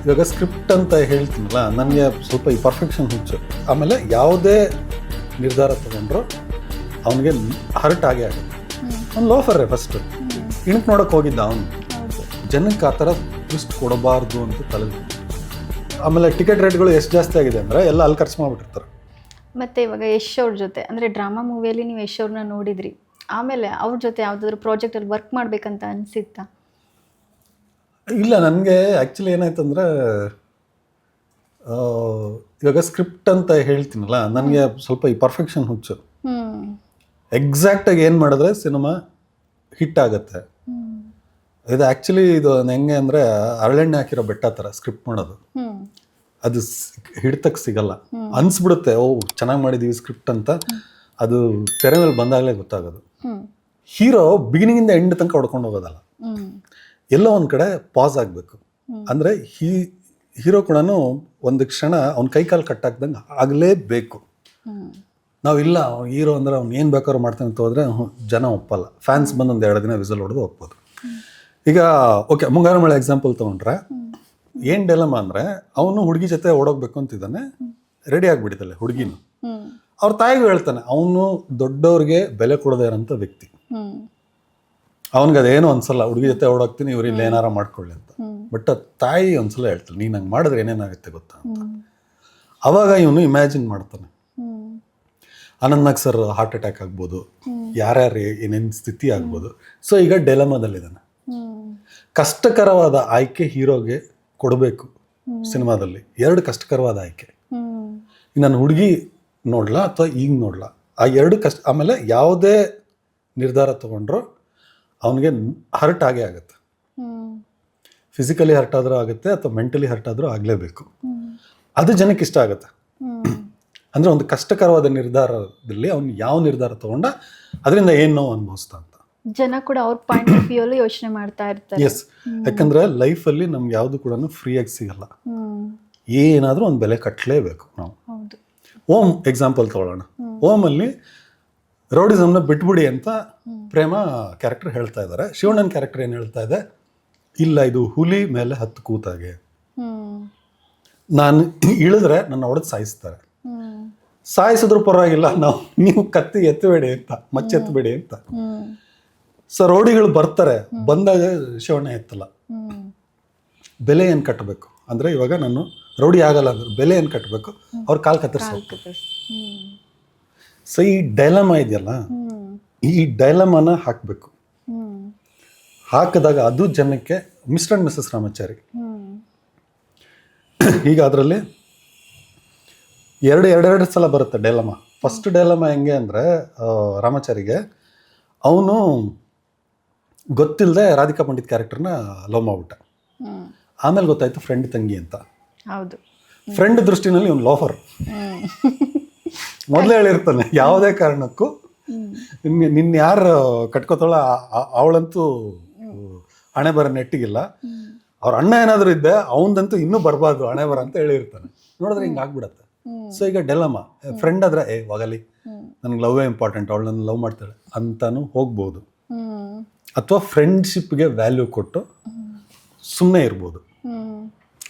ಇವಾಗ ಸ್ಕ್ರಿಪ್ಟ್ ಅಂತ ಹೇಳ್ತೀನಲ್ಲ, ನನಗೆ ಸ್ವಲ್ಪ ಈ ಪರ್ಫೆಕ್ಷನ್ ಹುಚ್ಚು. ಆಮೇಲೆ ಯಾವುದೇ ನಿರ್ಧಾರ ತಗೊಂಡ್ರು ಅವನಿಗೆ ಹರ್ಟ್ ಆಗೇ ಆಗುತ್ತೆ. ಅವ್ನು ಲೋಫರೇ ಫಸ್ಟು ಇಣಕ್ ನೋಡೋಕೆ ಹೋಗಿದ್ದ ಅವನು. ಜನಕ್ಕೆ ಆ ಥರ ಟ್ವಿಸ್ಟ್ ಕೊಡಬಾರ್ದು ಅಂತ ತಲೆ. ಆಮೇಲೆ ಟಿಕೆಟ್ ರೇಟ್ಗಳು ಎಷ್ಟು ಜಾಸ್ತಿ ಆಗಿದೆ ಅಂದರೆ ಎಲ್ಲ ಅಲ್ಲಿ ಖರ್ಚು ಮಾಡಿಬಿಟ್ಟಿರ್ತಾರೆ. ಮತ್ತು ಇವಾಗ ಯಶ್ ಅವ್ರ ಜೊತೆ ಅಂದರೆ ಡ್ರಾಮಾ ಮೂವಿಯಲ್ಲಿ ನೀವು ಯಶ್ ಅವ್ರನ್ನ ನೋಡಿದ್ರಿ, ಆಮೇಲೆ ಅವ್ರ ಜೊತೆ ಯಾವುದಾದ್ರೂ ಪ್ರಾಜೆಕ್ಟಲ್ಲಿ ವರ್ಕ್ ಮಾಡಬೇಕಂತ ಅನಿಸಿತ್ತಾ? ಇಲ್ಲ, ನನಗೆ ಆ್ಯಕ್ಚುಲಿ ಏನಾಯ್ತು ಅಂದರೆ, ಇವಾಗ ಸ್ಕ್ರಿಪ್ಟ್ ಅಂತ ಹೇಳ್ತೀನಲ್ಲ, ನನಗೆ ಸ್ವಲ್ಪ ಈ ಪರ್ಫೆಕ್ಷನ್ ಹುಚ್ಚು. ಎಕ್ಸಾಕ್ಟಾಗಿ ಏನು ಮಾಡಿದ್ರೆ ಸಿನಿಮಾ ಹಿಟ್ ಆಗುತ್ತೆ. ಇದು ಆ್ಯಕ್ಚುಲಿ ಇದು ಹೆಂಗೆ ಅಂದರೆ ಅರಳೆಣ್ಣೆ ಹಾಕಿರೋ ಬೆಟ್ಟ ಥರ ಸ್ಕ್ರಿಪ್ಟ್ ಮಾಡೋದು. ಅದು ಹಿಡ್ತಕ್ಕೆ ಸಿಗಲ್ಲ. ಅನಿಸ್ಬಿಡುತ್ತೆ ಓ ಚೆನ್ನಾಗಿ ಮಾಡಿದ್ದೀವಿ ಸ್ಕ್ರಿಪ್ಟ್ ಅಂತ. ಅದು ತೆರೆ ಮೇಲೆ ಬಂದಾಗಲೇ ಗೊತ್ತಾಗೋದು. ಹೀರೋ ಬಿಗಿನಿಂಗಿಂದ ಎಂಡ್ ತನಕ ಹೊಡ್ಕೊಂಡು ಹೋಗೋದಲ್ಲ, ಎಲ್ಲೋ ಒಂದು ಕಡೆ ಪಾಸ್ ಆಗಬೇಕು. ಅಂದರೆ ಹೀರೋ ಕೂಡ ಒಂದು ಕ್ಷಣ ಅವ್ನ ಕೈಕಾಲು ಕಟ್ಟಾಕ್ದಂಗೆ ಆಗಲೇಬೇಕು. ನಾವಿಲ್ಲ ಹೀರೋ ಅಂದರೆ ಅವ್ನು ಏನು ಬೇಕಾದ್ರೂ ಮಾಡ್ತಾನೆ ಅಂತ ಹೋದರೆ ಜನ ಒಪ್ಪಲ್ಲ. ಫ್ಯಾನ್ಸ್ ಬಂದು ಒಂದು 2 ದಿನ ವಿಸಲ್ ಹೊಡೆದು ಹೋಗ್ಬೋದು. ಈಗ ಓಕೆ, ಮುಂಗಾರು ಮಳೆ ಎಕ್ಸಾಂಪಲ್ ತೊಗೊಂಡ್ರೆ ಏನು ಡೆಲಮ ಅಂದರೆ, ಅವನು ಹುಡುಗಿ ಜೊತೆ ಓಡೋಗ್ಬೇಕು ಅಂತಿದ್ದಾನೆ, ರೆಡಿ ಆಗಿಬಿಟ್ಟಿದ್ದಾಳೆ ಹುಡುಗಿನ. ಅವ್ರ ತಾಯಿಗೂ ಹೇಳ್ತಾನೆ ಅವನು ದೊಡ್ಡವ್ರಿಗೆ ಬೆಲೆ ಕೊಡದೇ ಇರೋಂಥ ವ್ಯಕ್ತಿ. ಅವನಿಗೆ ಅದೇನೋ ಅನ್ಸಲ್ಲ, ಹುಡುಗಿ ಜೊತೆ ಓಡೋಗ್ತೀನಿ ಇವ್ರು ಇಲ್ಲಿ ಏನಾರ ಮಾಡ್ಕೊಳ್ಳಿ ಅಂತ. ಬಟ್ ಆ ತಾಯಿ ಒಂದ್ಸಲ ಹೇಳ್ತಾಳೆ ನೀನು ಹಂಗೆ ಮಾಡಿದ್ರೆ ಏನೇನಾಗುತ್ತೆ ಗೊತ್ತಾ ಅಂತ. ಅವಾಗ ಇವನು ಇಮ್ಯಾಜಿನ್ ಮಾಡ್ತಾನೆ ಅನಂತ್ನಾಗ್ ಸರ್ ಹಾರ್ಟ್ ಅಟ್ಯಾಕ್ ಆಗ್ಬೋದು, ಯಾರ್ಯಾರು ಏನೇನು ಸ್ಥಿತಿ ಆಗ್ಬೋದು. ಸೊ ಈಗ ಡೆಲಮಾದಲ್ಲಿದ್ದಾನೆ. ಕಷ್ಟಕರವಾದ ಆಯ್ಕೆ ಹೀರೋಗೆ ಕೊಡಬೇಕು ಸಿನಿಮಾದಲ್ಲಿ. 2 ಕಷ್ಟಕರವಾದ ಆಯ್ಕೆ. ನಾನು ಹುಡುಗಿ ನೋಡ್ಲಾ ಅಥವಾ ಈಗ ನೋಡ್ಲಾ, ಆ 2 ಕಷ್ಟ. ಆಮೇಲೆ ಯಾವುದೇ ನಿರ್ಧಾರ ತಗೊಂಡ್ರು ಅವನಿಗೆ ಹರ್ಟ್ ಆಗೇ ಆಗುತ್ತೆ. ಫಿಸಿಕಲಿ ಹರ್ಟ್ ಆದರೂ ಆಗುತ್ತೆ ಅಥವಾ ಮೆಂಟಲಿ ಹರ್ಟ್ ಆದರೂ ಆಗಲೇಬೇಕು. ಅದು ಜನಕ್ಕೆ ಇಷ್ಟ ಆಗುತ್ತೆ. ಅಂದರೆ ಒಂದು ಕಷ್ಟಕರವಾದ ನಿರ್ಧಾರದಲ್ಲಿ ಅವ್ನು ಯಾವ ನಿರ್ಧಾರ ತಗೊಂಡ ಅದರಿಂದ ಏನು ನೋವು ಅನುಭವಿಸ್ತಾ ಅಂತ ಜನ ಕೂಡ ಅವ್ರ ಪಾಯಿಂಟ್ ಆಫ್ ವ್ಯೂ ಅಲ್ಲಿ ಯೋಚನೆ ಮಾಡ್ತಾ ಇರ್ತಾರೆ. ಎಸ್, ಯಾಕಂದರೆ ಲೈಫಲ್ಲಿ ನಮ್ಗೆ ಯಾವುದು ಕೂಡ ಫ್ರೀಯಾಗಿ ಸಿಗಲ್ಲ. ಏನಾದರೂ ಒಂದು ಬೆಲೆ ಕಟ್ಟಲೇಬೇಕು ನಾವು. ಓಮ್ ಎಕ್ಸಾಂಪಲ್ ತಗೊಳ್ಳೋಣ. ಓಮಲ್ಲಿ ರೌಡಿಸಮ್ನ ಬಿಟ್ಬಿಡಿ ಅಂತ ಪ್ರೇಮ ಕ್ಯಾರೆಕ್ಟರ್ ಹೇಳ್ತಾ ಇದ್ದಾರೆ. ಶಿವಣ್ಣನ ಕ್ಯಾರೆಕ್ಟರ್ ಏನು ಹೇಳ್ತಾ ಇದೆ, ಇಲ್ಲ ಇದು ಹುಲಿ ಮೇಲೆ 10 ಕೂತಾಗೆ, ನಾನು ಇಳಿದ್ರೆ ನನ್ನ ಹೊಡೆದು ಸಾಯಿಸ್ತಾರೆ, ಸಾಯಿಸಿದ್ರು ಪರವಾಗಿಲ್ಲ, ನೀವು ಕತ್ತಿ ಎತ್ತಬೇಡಿ ಅಂತ, ಮಚ್ಚೆತ್ತಬೇಡಿ ಅಂತ. ಸೊ ರೌಡಿಗಳು ಬರ್ತಾರೆ, ಬಂದಾಗ ಶಿವಣ್ಣ ಎತ್ತಲ್ಲ. ಬೆಲೆ ಏನು ಕಟ್ಟಬೇಕು ಅಂದರೆ, ಇವಾಗ ನಾನು ರೌಡಿ ಆಗಲ್ಲ ಅಂದ್ರೆ ಬೆಲೆ ಏನು ಕಟ್ಟಬೇಕು, ಅವ್ರ ಕಾಲು ಕತ್ತರಿಸ್ಬೇಕು. ಸೊ ಈ ಡೈಲಮಾ ಇದೆಯಲ್ಲ, ಈ ಡೈಲಮಾನ ಹಾಕಬೇಕು. ಹಾಕಿದಾಗ ಅದು ಜನಕ್ಕೆ ಮಿಸ್ಟರ್ ಅಂಡ್ ಮಿಸಸ್ ರಾಮಾಚಾರಿ. ಈಗ ಅದರಲ್ಲಿ ಎರಡು ಸಲ ಬರುತ್ತೆ ಡೈಲಮಾ. ಫಸ್ಟ್ ಡೈಲಮಾ ಹೆಂಗೆ ಅಂದರೆ, ರಾಮಾಚಾರಿಗೆ ಅವನು ಗೊತ್ತಿಲ್ಲದೆ ರಾಧಿಕಾ ಪಂಡಿತ್ ಕ್ಯಾರೆಕ್ಟರ್ನ ಲವ್ ಮಾಡ್ಬಿಟ್ಟ. ಆಮೇಲೆ ಗೊತ್ತಾಯ್ತು ಫ್ರೆಂಡ್ ತಂಗಿ ಅಂತ. ಹೌದು, ಫ್ರೆಂಡ್ ದೃಷ್ಟಿನಲ್ಲಿ ಇವನು ಲೋಫರ್. ಮೊದಲೇ ಹೇಳಿರ್ತಾನೆ ಯಾವುದೇ ಕಾರಣಕ್ಕೂ ನಿನ್ನ ಯಾರು ಕಟ್ಕೋತಾಳ ಅವಳಂತೂ ಹಣೆ ಬರ ನೆಟ್ಟಿಗಿಲ್ಲ, ಅವ್ರ ಅಣ್ಣ ಏನಾದರೂ ಇದ್ದೆ ಅವನದಂತೂ ಇನ್ನೂ ಬರಬಾರ್ದು ಹಣೆ ಬರ ಅಂತ ಹೇಳಿರ್ತಾನೆ. ನೋಡಿದ್ರೆ ಹಿಂಗೆ ಆಗ್ಬಿಡತ್ತೆ. ಸೊ ಈಗ ಡೆಲಮಾ, ಫ್ರೆಂಡ್ ಆದ್ರೆ ಹೋಗಲಿ ನನಗೆ ಲವ್ವೇ ಇಂಪಾರ್ಟೆಂಟ್, ಅವಳು ನನ್ನ ಲವ್ ಮಾಡ್ತಾಳೆ ಅಂತಾನು ಹೋಗ್ಬೋದು. ಅಥವಾ ಫ್ರೆಂಡ್ಶಿಪ್ಗೆ ವ್ಯಾಲ್ಯೂ ಕೊಟ್ಟು ಸುಮ್ಮನೆ ಇರ್ಬೋದು.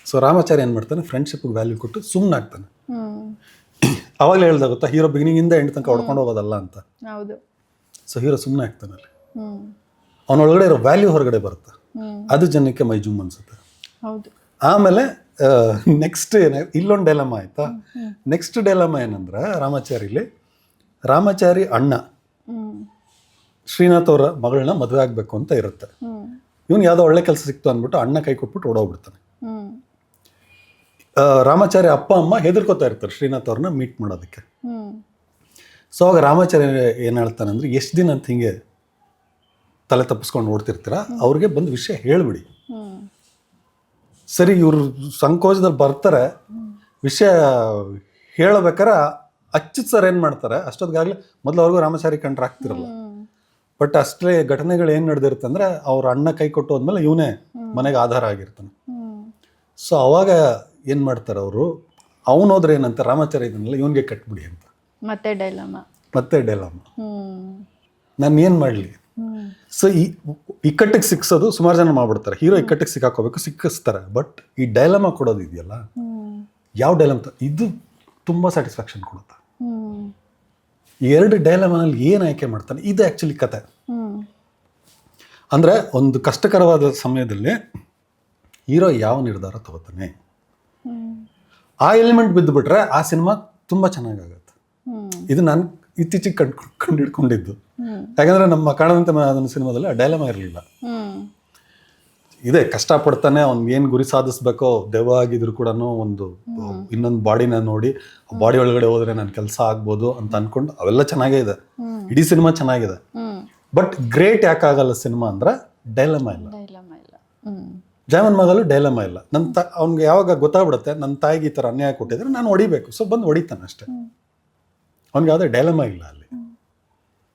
ಸೊ ರಾಮಾಚಾರಿ ಏನು ಮಾಡ್ತಾನೆ, ಫ್ರೆಂಡ್ಶಿಪ್ಗೆ ವ್ಯಾಲ್ಯೂ ಕೊಟ್ಟು ಸುಮ್ಮನೆ ಆಗ್ತಾನೆ. ಅವಾಗಲೇ ಹೇಳ್ದ ಗೊತ್ತಾ, ಹೀರೋ ಬಿಗಿನಿಂಗಿಂದ ಎಂಡ್ ತನಕ ಹೊಡ್ಕೊಂಡು ಹೋಗೋದಲ್ಲ ಅಂತ. ಸೊ ಹೀರೋ ಸುಮ್ಮನೆ ಆಗ್ತಾನೆ ಅಲ್ಲಿ, ಅವನೊಳಗಡೆ ಇರೋ ವ್ಯಾಲ್ಯೂ ಹೊರಗಡೆ ಬರುತ್ತೆ. ಅದು ಜನಕ್ಕೆ ಮೈ ಜುಮ್ ಅನ್ಸುತ್ತೆ. ಆಮೇಲೆ ನೆಕ್ಸ್ಟ್ ಇಲ್ಲೊಂದು ಡೈಲಮಾ ಆಯ್ತಾ. ನೆಕ್ಸ್ಟ್ ಡೈಲಮಾ ಏನಂದ್ರೆ, ರಾಮಾಚಾರಿ ಅಣ್ಣ ಶ್ರೀನಾಥ್ ಅವರ ಮಗಳನ್ನ ಮದುವೆ ಆಗಬೇಕು ಅಂತ ಇರುತ್ತೆ. ಇವನು ಯಾವುದೋ ಒಳ್ಳೆ ಕೆಲಸ ಸಿಕ್ತು ಅಂದ್ಬಿಟ್ಟು ಅಣ್ಣ ಕೈ ಕೊಟ್ಬಿಟ್ಟು ಓಡೋಗ್ಬಿಡ್ತಾನೆ. ರಾಮಾಚಾರಿ ಅಪ್ಪ ಅಮ್ಮ ಹೆದರ್ಕೋತಾ ಇರ್ತಾರೆ ಶ್ರೀನಾಥ್ ಅವ್ರನ್ನ ಮೀಟ್ ಮಾಡೋದಕ್ಕೆ. ಸೊ ಅವಾಗ ರಾಮಾಚಾರಿ ಏನು ಹೇಳ್ತಾನೆ ಅಂದರೆ, ಎಷ್ಟು ದಿನ ಅಂತ ಹಿಂಗೆ ತಲೆ ತಪ್ಪಿಸ್ಕೊಂಡು ಓಡ್ತಿರ್ತೀರ, ಅವ್ರಿಗೆ ಬಂದು ವಿಷಯ ಹೇಳ್ಬಿಡಿ. ಸರಿ, ಇವರು ಸಂಕೋಚದಲ್ಲಿ ಬರ್ತಾರೆ, ವಿಷಯ ಹೇಳಬೇಕಾರೆ ಅಚ್ಯುತ್ ಸರ್ ಏನು ಮಾಡ್ತಾರೆ, ಅಷ್ಟೊತ್ತಿಗಾಗಲೇ ಮೊದಲು ಅವ್ರಿಗೂ ರಾಮಾಚಾರಿ ಕಂಡ್ರೆ ಆಗ್ತಿರಲ್ಲ. ಬಟ್ ಅಷ್ಟೇ ಘಟನೆಗಳು ಏನು ನಡೆದಿರುತ್ತೆ ಅಂದರೆ, ಅವ್ರ ಅಣ್ಣ ಕೈ ಕೊಟ್ಟು ಹೋದ್ಮೇಲೆ ಇವನೇ ಮನೆಗೆ ಆಧಾರ ಆಗಿರ್ತಾನೆ. ಸೊ ಅವಾಗ ಏನು ಮಾಡ್ತಾರೆ ಅವರು, ಅವನೋದ್ರೆ ಏನಂತ ರಾಮಾಚಾರಿ ಇದನ್ನೆಲ್ಲ ಇವನಿಗೆ ಕಟ್ಬಿಡಿ ಅಂತ. ಮತ್ತೆ ಡೈಲಾಮ ನಾನು ಏನು ಮಾಡಲಿ. ಸೊ ಈ ಇಕ್ಕಟ್ಟಿಗೆ ಸಿಕ್ಸೋದು ಸುಮಾರು ಜನ ಮಾಡ್ಬಿಡ್ತಾರೆ, ಹೀರೋ ಇಕ್ಕಟ್ಟಿಗೆ ಸಿಕ್ಕಾಕೋಬೇಕು, ಸಿಕ್ಕಿಸ್ತಾರೆ. ಬಟ್ ಈ ಡೈಲಮ ಕೊಡೋದು ಇದೆಯಲ್ಲ, ಯಾವ ಡೈಲಮ್ ಇದು ತುಂಬ ಸ್ಯಾಟಿಸ್ಫ್ಯಾಕ್ಷನ್ ಕೊಡುತ್ತೆ. ಈ 2 ಡೈಲಮನಲ್ಲಿ ಏನು ಆಯ್ಕೆ ಮಾಡ್ತಾನೆ, ಇದು ಆ್ಯಕ್ಚುಲಿ ಕತೆ. ಅಂದರೆ ಒಂದು ಕಷ್ಟಕರವಾದ ಸಮಯದಲ್ಲಿ ಹೀರೋ ಯಾವ ನಿರ್ಧಾರ ತಗೋತಾನೆ, ಆ ಎಲಿಮೆಂಟ್ ಬಿದ್ದುಬಿಟ್ರೆ ಆ ಸಿನಿಮಾ ತುಂಬ ಚೆನ್ನಾಗಾಗತ್ತೆ. ಇದು ನಾನು ಇತ್ತೀಚೆಗೆ ಕಂಡಿಡ್ಕೊಂಡಿದ್ದು. ಯಾಕಂದರೆ ನಮ್ಮ ಕಾಣದಂತೆ ಅದನ್ನ ಸಿನಿಮಾದಲ್ಲಿ ಆ ಡೈಲಮ ಇರಲಿಲ್ಲ. ಇದೆ ಕಷ್ಟಪಡ್ತಾನೆ, ಅವ್ನಿಗೆ ಏನು ಗುರಿ ಸಾಧಿಸ್ಬೇಕೋ, ದೆವ್ವ ಆಗಿದ್ರು ಕೂಡ ಒಂದು ಇನ್ನೊಂದು ಬಾಡಿನ ನೋಡಿ ಆ ಬಾಡಿ ಒಳಗಡೆ ಹೋದ್ರೆ ನನ್ನ ಕೆಲಸ ಆಗ್ಬೋದು ಅಂತ ಅನ್ಕೊಂಡು ಅವೆಲ್ಲ ಚೆನ್ನಾಗೇ ಇದೆ, ಇಡೀ ಸಿನಿಮಾ ಚೆನ್ನಾಗಿದೆ. ಬಟ್ ಗ್ರೇಟ್ ಯಾಕಾಗಲ್ಲ ಸಿನಿಮಾ ಅಂದ್ರೆ ಡೈಲಮ ಇಲ್ಲ. ಜಯಮನ್ ಮಗಲು ಡೈಲಮ ಇಲ್ಲ. ಅವ್ನಿಗೆ ಯಾವಾಗ ಗೊತ್ತಾಗ್ಬಿಡುತ್ತೆ ನನ್ನ ತಾಯಿಗೆ ಈ ಥರ ಅನ್ಯಾಯ ಕೊಟ್ಟಿದ್ರೆ ನಾನು ಹೊಡಿಬೇಕು, ಸೊ ಬಂದು ಹೊಡಿತಾನೆ ಅಷ್ಟೇ. ಅವ್ನಿಗೆ ಯಾವುದೇ ಡೈಲಮ ಇಲ್ಲ ಅಲ್ಲಿ.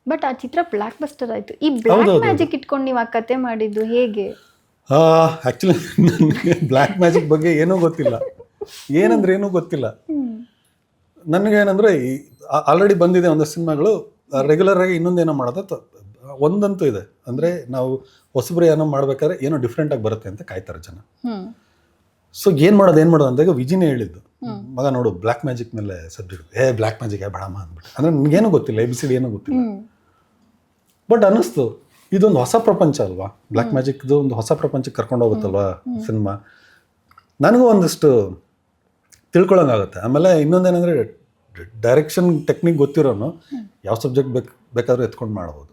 ಬಟ್ ಆ ಚಿತ್ರ ಬ್ಲಾಕ್ ಬಸ್ಟರ್ ಆಯ್ತು. ಈ ಬ್ಲಾಕ್ ಮ್ಯಾಜಿಕ್ ಇಟ್ಕೊಂಡು ನೀವು ಆ ಕತೆ ಮಾಡಿದ್ದು ಹೇಗೆ? ಆ್ಯಕ್ಚುಲಿ ನನಗೆ ಬ್ಲ್ಯಾಕ್ ಮ್ಯಾಜಿಕ್ ಬಗ್ಗೆ ಏನೂ ಗೊತ್ತಿಲ್ಲ, ಏನಂದ್ರೆ ಏನೂ ಗೊತ್ತಿಲ್ಲ. ನನಗೇನಂದರೆ ಆಲ್ರೆಡಿ ಬಂದಿದೆ ಒಂದಷ್ಟು ಸಿನಿಮಾಗಳು, ರೆಗ್ಯುಲರ್ ಆಗಿ ಇನ್ನೊಂದೇನೋ ಮಾಡೋದು ಒಂದಂತೂ ಇದೆ. ಅಂದರೆ ನಾವು ಹೊಸಬ್ರು ಏನೋ ಮಾಡ್ಬೇಕಾದ್ರೆ ಏನೋ ಡಿಫ್ರೆಂಟಾಗಿ ಬರುತ್ತೆ ಅಂತ ಕಾಯ್ತಾರೆ ಜನ. ಸೊ ಏನು ಮಾಡೋದು ಅಂದಾಗ ವಿಜಿನೇ ಹೇಳಿದ್ದು, ಮಗ ನೋಡು ಬ್ಲ್ಯಾಕ್ ಮ್ಯಾಜಿಕ್ ಮೇಲೆ ಸಬ್ಜೆಕ್ಟ್, ಬ್ಲ್ಯಾಕ್ ಮ್ಯಾಜಿಕ್ ಬೇಡಮ್ಮ ಅಂದ್ಬಿಟ್ಟು. ಅಂದರೆ ನನಗೇನೂ ಗೊತ್ತಿಲ್ಲ, ABCD ಏನೂ ಗೊತ್ತಿಲ್ಲ. ಬಟ್ ಅನ್ನಿಸ್ತು ಇದೊಂದು ಹೊಸ ಪ್ರಪಂಚ ಅಲ್ವಾ, ಬ್ಲ್ಯಾಕ್ ಮ್ಯಾಜಿಕ್ದು ಒಂದು ಹೊಸ ಪ್ರಪಂಚಕ್ಕೆ ಕರ್ಕೊಂಡು ಹೋಗುತ್ತಲ್ವಾ ಸಿನಿಮಾ. ನನಗೂ ಒಂದಿಷ್ಟು ತಿಳ್ಕೊಳಂಗಾಗುತ್ತೆ. ಆಮೇಲೆ ಇನ್ನೊಂದೇನೆಂದರೆ ಡೈರೆಕ್ಷನ್ ಟೆಕ್ನಿಕ್ ಗೊತ್ತಿರೋನು ಯಾವ ಸಬ್ಜೆಕ್ಟ್ ಬೇಕಾದ್ರೂ ಎತ್ಕೊಂಡು ಮಾಡ್ಬೋದು.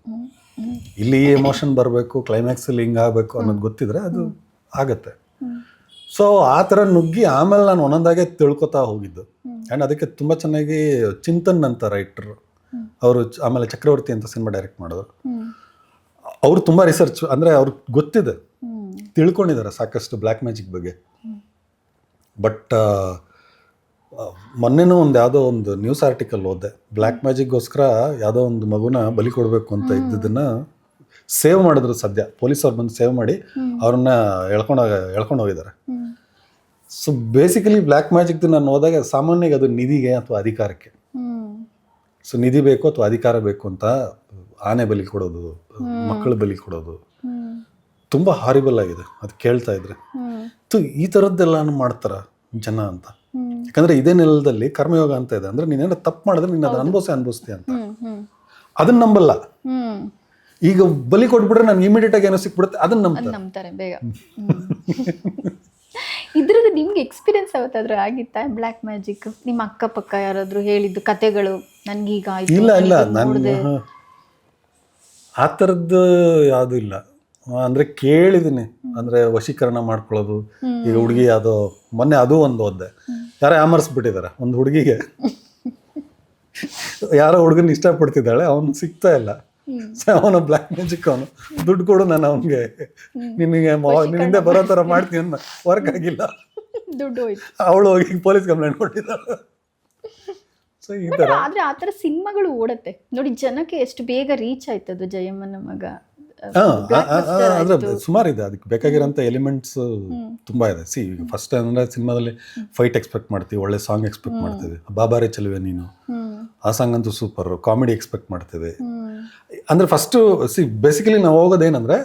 ಇಲ್ಲಿ ಎಮೋಷನ್ ಬರಬೇಕು, ಕ್ಲೈಮ್ಯಾಕ್ಸಲ್ಲಿ ಹಿಂಗೆ ಆಗಬೇಕು ಅನ್ನೋದು ಗೊತ್ತಿದ್ರೆ ಅದು ಆಗತ್ತೆ. ಸೊ ಆ ಥರ ನುಗ್ಗಿ ಆಮೇಲೆ ನಾನು ಒಂದೊಂದಾಗೆ ತಿಳ್ಕೊತಾ ಹೋಗಿದ್ದು. ಆ್ಯಂಡ್ ಅದಕ್ಕೆ ತುಂಬ ಚೆನ್ನಾಗಿ ಚಿಂತನ್ ಅಂತ ರೈಟರ್ ಅವರು, ಆಮೇಲೆ ಚಕ್ರವರ್ತಿ ಅಂತ ಸಿನಿಮಾ ಡೈರೆಕ್ಟ್ ಮಾಡೋರು, ಅವರು ತುಂಬ ರಿಸರ್ಚ್, ಅಂದರೆ ಅವ್ರಿಗೆ ಗೊತ್ತಿದೆ, ತಿಳ್ಕೊಂಡಿದ್ದಾರೆ ಸಾಕಷ್ಟು ಬ್ಲ್ಯಾಕ್ ಮ್ಯಾಜಿಕ್ ಬಗ್ಗೆ. ಬಟ್ ಮೊನ್ನೆನೂ ಒಂದು ಯಾವುದೋ ಒಂದು ನ್ಯೂಸ್ ಆರ್ಟಿಕಲ್ ಓದಿದೆ, ಬ್ಲ್ಯಾಕ್ ಮ್ಯಾಜಿಕ್ಗೋಸ್ಕರ ಯಾವುದೋ ಒಂದು ಮಗುನ ಬಲಿ ಕೊಡಬೇಕು ಅಂತ ಇದ್ದದನ್ನು ಸೇವ್ ಮಾಡಿದ್ರು. ಸದ್ಯ ಪೊಲೀಸವ್ರು ಬಂದು ಸೇವ್ ಮಾಡಿ ಅವ್ರನ್ನ ಎಳ್ಕೊಂಡು ಹೋಗಿದ್ದಾರೆ. ಸೊ ಬೇಸಿಕಲಿ ಬ್ಲ್ಯಾಕ್ ಮ್ಯಾಜಿಕ್ದು ನಾನು ಹೋದಾಗ ಸಾಮಾನ್ಯವಾಗಿ ಅದು ನಿಧಿಗೆ ಅಥವಾ ಅಧಿಕಾರಕ್ಕೆ. ಸೊ ನಿಧಿ ಬೇಕು ಅಥವಾ ಅಧಿಕಾರ ಬೇಕು ಅಂತ ಆನೆ ಬಲಿ ಕೊಡೋದು, ಮಕ್ಕಳು ಬಲಿ ಕೊಡೋದು ತುಂಬ ಹಾರಿಬಲ್ ಆಗಿದೆ ಅದು ಕೇಳ್ತಾ ಇದ್ರೆ. ಈ ಥರದ್ದೆಲ್ಲ ಮಾಡ್ತಾರ ಜನ ಅಂತ. ಯಾಕಂದ್ರೆ ಇದೇ ನೆಲದಲ್ಲಿ ಕರ್ಮಯೋಗ ಅಂತ ಇದೆ, ಅಂದ್ರೆ ನೀನೇನೋ ತಪ್ಪು ಮಾಡಿದ್ರೆ ನೀನು ಅದನ್ನ ಅನುಭವಿಸ್ತೀಯ ಅಂತ. ಅದನ್ನ ನಂಬಲ್ಲ. ಈಗ ಬಲಿ ಕೊಟ್ಬಿಟ್ರೆ ನನ್ಗೆ ಇಮಿಡಿಯೇಟ್ ಆಗಿ ಏನೋ ಸಿಕ್ಬಿಡುತ್ತೆ, ಅದನ್ನ ನಂಬ್ತಾರೆ ಬೇಗ. ಇದ್ರದ್ದು ನಿಮ್ಗೆ ಎಕ್ಸ್ಪೀರಿಯನ್ಸ್ ಯಾವತ್ತಾದ್ರೂ ಆಗಿತ್ತಾ ಬ್ಲ್ಯಾಕ್ ಮ್ಯಾಜಿಕ್? ನಿಮ್ಮ ಅಕ್ಕಪಕ್ಕ ಯಾರಾದ್ರೂ ಹೇಳಿದ್ದು ಕತೆಗಳು ನನ್ಗೀಗ? ಇಲ್ಲ ನಾನು ಆ ಥರದ್ದು ಯಾವುದೂ ಇಲ್ಲ. ಅಂದರೆ ಕೇಳಿದ್ದೀನಿ, ಅಂದರೆ ವಶೀಕರಣ ಮಾಡ್ಕೊಳ್ಳೋದು. ಈಗ ಹುಡುಗಿ ಯಾವುದೋ ಮೊನ್ನೆ ಅದು ಒಂದು ಓದ್ದೆ, ಯಾರೋ ಆಮರ್ಸ್ಬಿಟ್ಟಿದ್ದಾರೆ ಒಂದು ಹುಡುಗಿಗೆ. ಯಾರೋ ಹುಡುಗನ ಇಷ್ಟಪಡ್ತಿದ್ದಾಳೆ, ಅವನು ಸಿಗ್ತಾ ಇಲ್ಲ. ಅವನು ಬ್ಲ್ಯಾಕ್ ಮ್ಯಾಜಿಕ್, ಅವನು ದುಡ್ಡು ಕೊಡು, ನಾನು ಅವನಿಗೆ ನಿನ್ನಿಂದ ಬರೋ ಥರ ಮಾಡ್ತೀನಿ ಅಂತ. ವರ್ಕ್ ಆಗಿಲ್ಲ, ದುಡ್ಡು ಹೋಯ್ತು. ಅವಳು ಹೋಗಿ ಪೊಲೀಸ್ ಕಂಪ್ಲೇಂಟ್ ಕೊಟ್ಟಿದ್ದಾಳೆ. ಸೊ ಈ ಥರ. ಆದರೆ ಆ ಥರ ಸಿನಿಮಾಗಳು ಓಡತ್ತೆ ನೋಡಿ, ಜನಕ್ಕೆ ಎಷ್ಟು ಬೇಗ ರೀಚ್ ಆಯ್ತದು ಜಯಮ್ಮನ ಮಗ. ಅಂದರೆ ಸುಮಾರು ಇದೆ, ಅದಕ್ಕೆ ಬೇಕಾಗಿರೋಂಥ ಎಲಿಮೆಂಟ್ಸ್ ತುಂಬ ಇದೆ. ಈಗ ಫಸ್ಟ್ ಅಂದರೆ ಸಿನಿಮಾದಲ್ಲಿ ಫೈಟ್ ಎಕ್ಸ್ಪೆಕ್ಟ್ ಮಾಡ್ತೀವಿ, ಒಳ್ಳೆ ಸಾಂಗ್ ಎಕ್ಸ್ಪೆಕ್ಟ್ ಮಾಡ್ತೀವಿ, ಬಾಬಾರೆ ಚೆಲುವೆ ನೀನು, ಆ ಸಾಂಗ್ ಅಂತೂ ಸೂಪರ್. ಕಾಮಿಡಿ ಎಕ್ಸ್ಪೆಕ್ಟ್ ಮಾಡ್ತೀವಿ. ಅಂದರೆ ಫಸ್ಟು ಬೇಸಿಕಲಿ ನಾವು ಹೋಗೋದೇನಂದರೆ,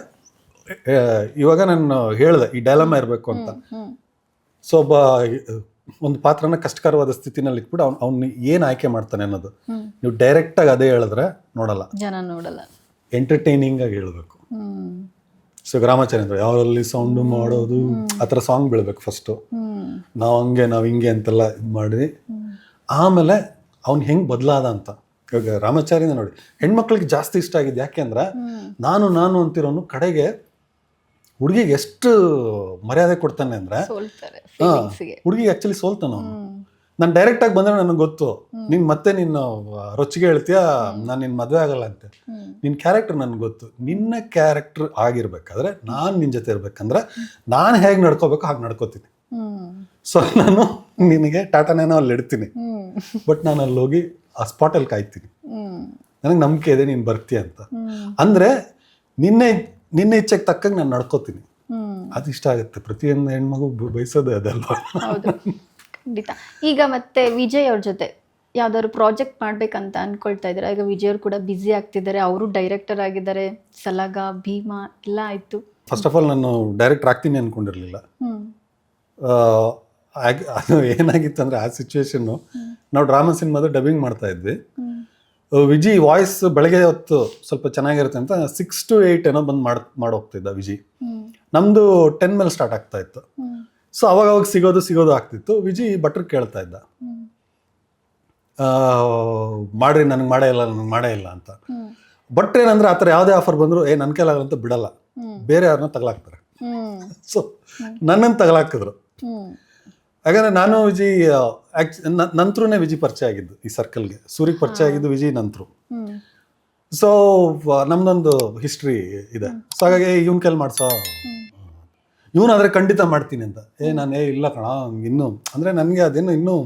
ಇವಾಗ ನಾನು ಹೇಳಿದೆ ಈ ಡೈಲಮ ಇರಬೇಕು ಅಂತ. ಸೊ ಒಂದು ಪಾತ್ರನ ಕಷ್ಟಕರವಾದ ಸ್ಥಿತಿನಲ್ಲಿ ಇಟ್ಬಿಟ್ಟು ಅವ್ನು ಏನು ಆಯ್ಕೆ ಮಾಡ್ತಾನೆ ಅನ್ನೋದು ನೀವು ಡೈರೆಕ್ಟಾಗಿ ಅದೇ ಹೇಳಿದ್ರೆ ನೋಡಲ್ಲ, ಜನ ನೋಡಲ್ಲ. ಎಂಟರ್ಟೈನಿಂಗ್ ಆಗಿ ಹೇಳಬೇಕು. ಸೊ ರಾಮಾಚಾರ್ಯ ಯಾವಲ್ಲಿ ಸೌಂಡು ಮಾಡೋದು ಆ ಥರ ಸಾಂಗ್ ಬೀಳ್ಬೇಕು ಫಸ್ಟು. ನಾವು ಹಿಂಗೆ ಅಂತೆಲ್ಲ ಇದು ಮಾಡಿ ಆಮೇಲೆ ಅವ್ನು ಹೆಂಗೆ ಬದಲಾದ ಅಂತ. ಇವಾಗ ರಾಮಾಚಾರ್ಯನ ನೋಡಿ, ಹೆಣ್ಮಕ್ಳಿಗೆ ಜಾಸ್ತಿ ಇಷ್ಟ ಆಗಿದೆ. ಯಾಕೆ ಅಂದ್ರೆ ನಾನು ಅಂತಿರೋನು ಕಡೆಗೆ ಹುಡುಗಿಗೆ ಎಷ್ಟು ಮರ್ಯಾದೆ ಕೊಡ್ತಾನೆ ಅಂದ್ರೆ, ಹುಡುಗಿಗೆ ಆ್ಯಕ್ಚುಲಿ ಸೋಲ್ತಾನ ಅವನು. ನಾನು ಡೈರೆಕ್ಟಾಗಿ ಬಂದರೆ ನನಗೆ ಗೊತ್ತು, ನೀನು ಮತ್ತೆ ನಿನ್ನ ರೊಚ್ಚಿಗೆ ಹೇಳ್ತೀಯಾ ನಾನು ನಿನ್ನ ಮದುವೆ ಆಗಲ್ಲ ಅಂತ. ನಿನ್ನ ಕ್ಯಾರೆಕ್ಟರ್ ನನಗೆ ಗೊತ್ತು. ನಿನ್ನ ಕ್ಯಾರೆಕ್ಟರ್ ಆಗಿರ್ಬೇಕಾದ್ರೆ ನಾನು ನಿನ್ನ ಜೊತೆ ಇರ್ಬೇಕಂದ್ರೆ ನಾನು ಹೇಗೆ ನಡ್ಕೋಬೇಕು ಹಾಗೆ ನಡ್ಕೋತೀನಿ. ಸೊ ನಾನು ನಿನಗೆ ಟಾಟಾನೇನೋ ಅಲ್ಲಿ ಇಡ್ತೀನಿ, ಬಟ್ ನಾನು ಅಲ್ಲಿ ಹೋಗಿ ಆ ಸ್ಪಾಟಲ್ಲಿ ಕಾಯ್ತೀನಿ. ನನಗೆ ನಂಬಿಕೆ ಇದೆ ನೀನು ಬರ್ತೀಯ ಅಂತ. ಅಂದರೆ ನಿನ್ನೆ ಇಚ್ಛೆಗೆ ತಕ್ಕಂಗೆ ನಾನು ನಡ್ಕೋತೀನಿ. ಅದು ಇಷ್ಟ ಆಗುತ್ತೆ. ಪ್ರತಿಯೊಂದು ಹೆಣ್ಮಗು ಬಯಸೋದೇ ಅದಲ್ವಾ. ಖಂಡಿತ. ಈಗ ಮತ್ತೆ ವಿಜಯ್ ಅವ್ರ ಜೊತೆ ಯಾವ್ದಾದ್ರು ಪ್ರಾಜೆಕ್ಟ್ ಮಾಡ್ಬೇಕಂತ ಅನ್ಕೊಳ್ತಾ ಇದ್ದಾರೆ? ಈಗ ವಿಜಯ್ ಅವರು ಕೂಡ ಬ್ಯುಸಿ ಆಗ್ತಿದ್ದಾರೆ, ಅವರು ಡೈರೆಕ್ಟರ್ ಆಗಿದ್ದಾರೆ, ಸಲಾಗ, ಭೀಮಾ ಎಲ್ಲ ಆಯ್ತು. ಫಸ್ಟ್ ಆಫ್ ಆಲ್ ನಾನು ಡೈರೆಕ್ಟರ್ ಆಗ್ತೀನಿ ಅಂದ್ಕೊಂಡಿರಲಿಲ್ಲ. ಅದು ಏನಾಗಿತ್ತು ಅಂದರೆ, ಆ ಸಿಚುವೇಶನ್ನು ನಾವು ಡ್ರಾಮಾ ಸಿನಿಮಾದ ಡಬ್ಬಿಂಗ್ ಮಾಡ್ತಾ ಇದ್ವಿ. ವಿಜಿ ವಾಯ್ಸ್ ಬೆಳಗ್ಗೆ ಹೊತ್ತು ಸ್ವಲ್ಪ ಚೆನ್ನಾಗಿರುತ್ತೆ ಅಂತ 6 to 8 ಏನೋ ಬಂದು ಮಾಡೋಗ್ತಿದ್ದ ವಿಜಿ. ನಮ್ಮದು 10 ಮೇಲೆ ಸ್ಟಾರ್ಟ್ ಆಗ್ತಾ ಇತ್ತು. ಸೊ ಅವಾಗ ಸಿಗೋದು ಆಗ್ತಿತ್ತು. ವಿಜಿ ಭಟ್ರು ಕೇಳ್ತಾ ಇದ್ದ, ಮಾಡ್ರಿ, ನನಗೆ ಮಾಡೇ ಇಲ್ಲ ಅಂತ. ಬಟ್ ಏನಂದ್ರೆ ಆ ಥರ ಯಾವುದೇ ಆಫರ್ ಬಂದರೂ ನನ್ನ ಕೈಲಾಗಲ್ಲ ಅಂತ ಬಿಡಲ್ಲ, ಬೇರೆ ಯಾರನ್ನ ತಗಲಾಕ್ತಾರೆ. ಸೊ ನನ್ನನ್ನು ತಗಲಾಕಿದ್ರು. ಹಾಗಾದ್ರೆ ನಾನು ವಿಜಿ ನಂತರನೇ ವಿಜಿ ಪರಿಚಯ ಆಗಿದ್ದು ಈ ಸರ್ಕಲ್ಗೆ. ಸೂರಿಗೆ ಪರಿಚಯ ಆಗಿದ್ದು ವಿಜಿ ನಂತರ. ಸೊ ನಮ್ದೊಂದು ಹಿಸ್ಟ್ರಿ ಇದೆ. ಸೊ ಹಾಗಾಗಿ ಇವನ್ ಕೈಲಿ ಮಾಡ್ಸೋ, ಇವನಾದ್ರೆ ಖಂಡಿತ ಮಾಡ್ತೀನಿ ಅಂತ. ನಾನು ಇಲ್ಲ ಕಣ, ಇನ್ನೂ ಅಂದರೆ ನನಗೆ ಅದೇನು ಇನ್ನೂ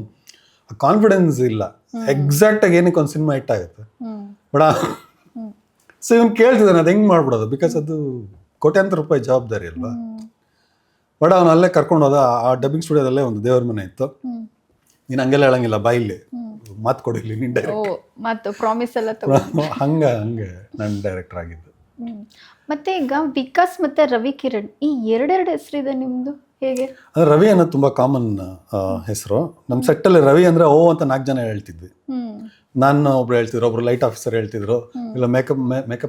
ಕಾನ್ಫಿಡೆನ್ಸ್ ಇಲ್ಲ ಎಕ್ಸಾಕ್ಟಾಗಿ ಏನಕ್ಕೆ ಒಂದು ಸಿನಿಮಾ ಹಿಟ್ಟಾಗುತ್ತೆ. ಬಡ ಸೊ ಇವನು ಕೇಳ್ತಿದ್ದಾನೆ ಅದು ಹೆಂಗೆ ಮಾಡ್ಬಿಡೋದು, ಬಿಕಾಸ್ ಅದು ಕೋಟ್ಯಾಂತರ ರೂಪಾಯಿ ಜವಾಬ್ದಾರಿ ಅಲ್ವಾ. ಬಟ್ ಅವನು ಅಲ್ಲೇ ಕರ್ಕೊಂಡು ಹೋದ. ಆ ಡಬ್ಬಿಂಗ್ ಸ್ಟುಡಿಯೋದಲ್ಲೇ ಒಂದು ದೇವ್ರ ಮನೆ ಇತ್ತು. ನೀನು ಹಂಗೆಲ್ಲ ಹೇಳಂಗಿಲ್ಲ, ಬಾಯಿಲಿ ಮಾತು ಕೊಡಿಲಿ, ನೀನು ಡೈರೆಕ್ಟ್ ಪ್ರಾಮಿಸ್ ಎಲ್ಲ ಹಂಗೆ ನಾನು ಡೈರೆಕ್ಟರ್ ಆಗಿದ್ದು. ಮತ್ತೆ ಈಗ ವಿಕಾಸ್ ಮತ್ತೆ ರವಿ ಕಿರಣ್, ಈ ಎರಡೆರಡು ಹೆಸರಿದೆ ನಿಮ್ದು, ಹೇಗೆ? ಅಂದ್ರೆ ರವಿ ಅನ್ನೋದು ತುಂಬಾ ಕಾಮನ್ ಹೆಸರು. ನಮ್ಮ ಸೆಟ್ಟಲ್ಲಿ ರವಿ ಅಂದ್ರೆ ಓ ಅಂತ 4 ಜನ ಹೇಳ್ತಿದ್ವಿ. ನಾನು ಒಬ್ರು ಹೇಳ್ತಿದ್ರು, ಒಬ್ರು ಲೈಟ್ ಆಫೀಸರ್ ಹೇಳ್ತಿದ್ರು, ಇಲ್ಲ ಮೇಕಪ್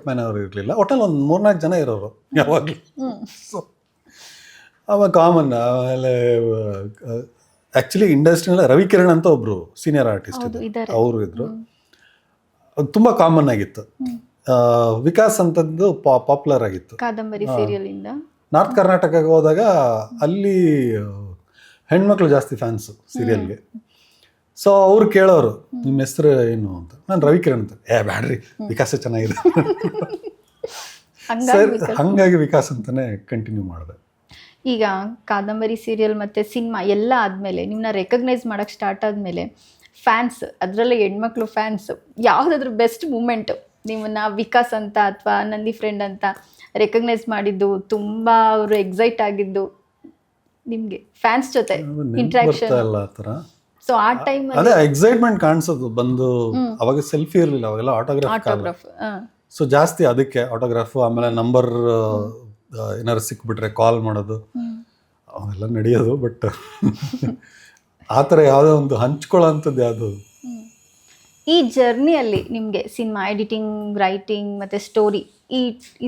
ಮ್ಯಾನ್ ಅವರು ಇರಲಿಲ್ಲ. ಒಟ್ಟಲ್ಲಿ ಒಂದು 3-4 ಜನ ಇರೋರು ಯಾವಾಗಲೂ. ಸೊ ಅವಾಗ ಕಾಮನ್. ಆಮೇಲೆ ಆ್ಯಕ್ಚುಲಿ ಇಂಡಸ್ಟ್ರಿಯಲ್ಲಿ ರವಿ ಕಿರಣ್ ಅಂತ ಒಬ್ರು ಸೀನಿಯರ್ ಆರ್ಟಿಸ್ಟ್ ಇದ್ರು, ಅವರು ಇದ್ರು. ಅದು ತುಂಬ ಕಾಮನ್ ಆಗಿತ್ತು. ವಿಕಾಸ್ ಅಂತದ್ದು ಪಾಪ್ಯುಲರ್ ಆಗಿತ್ತು ಕಾದಂಬರಿ ಸೀರಿಯಲ್ ಇಂದ. ನಾರ್ತ್ ಕರ್ನಾಟಕಕ್ಕೆ ಹೋದಾಗ ಅಲ್ಲಿ ಹೆಣ್ಮಕ್ಳು ಜಾಸ್ತಿ ಫ್ಯಾನ್ಸು ಸೀರಿಯಲ್ಗೆ. ಸೊ ಅವ್ರು ಕೇಳೋರು, ನಿಮ್ಮ ಹೆಸರು ಏನು ಅಂತ. ನಾನು ರವಿ ಕಿರಣ್ ಅಂತ. ಬ್ಯಾಡ್ರಿ, ವಿಕಾಸ ಚೆನ್ನಾಗಿದೆ. ಹಂಗಾಗಿ ವಿಕಾಸ್ ಅಂತಾನೆ ಕಂಟಿನ್ಯೂ ಮಾಡಿದೆ. ಈಗ ಕಾದಂಬರಿ ಸೀರಿಯಲ್ ಮತ್ತು ಸಿನಿಮಾ ಎಲ್ಲ ಆದಮೇಲೆ, ನಿಮ್ಮನ್ನ ರೆಕಗ್ನೈಸ್ ಮಾಡೋಕ್ಕೆ ಸ್ಟಾರ್ಟ್ ಆದಮೇಲೆ ಫ್ಯಾನ್ಸ್, ಅದರಲ್ಲೇ ಹೆಣ್ಮಕ್ಳು ಫ್ಯಾನ್ಸ್, ಯಾವುದಾದ್ರೂ ಬೆಸ್ಟ್ ಮೂಮೆಂಟು ನಿಮ್ಮನ್ನ ವಿಕಾಸ್ ಅಂತ ಅಥವಾ ನಂದಿ ಫ್ರೆಂಡ್ ಅಂತ ರೆಕಗ್ನೈಸ್ ಮಾಡಿದ್ದು, ತುಂಬ ಅವರು ಎಕ್ಸೈಟ್ ಆಗಿದ್ದು, ನಿಮಗೆ ಫ್ಯಾನ್ಸ್ ಜೊತೆ ಇಂಟ್ರಾಕ್ಷನ್ ಎಲ್ಲ ಆ ಥರ? ಸೊ ಆ ಟೈಮ್ ಅದೇ ಎಕ್ಸೈಟ್ಮೆಂಟ್ ಕಾಣಿಸೋದು ಬಂದು. ಅವಾಗ ಸೆಲ್ಫಿ ಇರಲಿಲ್ಲ, ಅವಾಗೆಲ್ಲ ಆಟೋಗ್ರಾಫ್. ಸೊ ಜಾಸ್ತಿ ಅದಕ್ಕೆ ಆಟೋಗ್ರಾಫು. ಆಮೇಲೆ ನಂಬರ್ ಏನಾರು ಸಿಕ್ಬಿಟ್ರೆ ಕಾಲ್ ಮಾಡೋದು, ಅವೆಲ್ಲ ನಡೆಯೋದು. ಬಟ್ ಆ ಥರ ಯಾವುದೋ ಒಂದು ಹಂಚ್ಕೊಳ್ಳೋ ಅಂಥದ್ದು ಯಾವುದು. ಈ ಜರ್ನಿಯಲ್ಲಿ ನಿಮಗೆ ಸಿನಿಮಾ ಎಡಿಟಿಂಗ್, ರೈಟಿಂಗ್ ಮತ್ತು ಸ್ಟೋರಿ,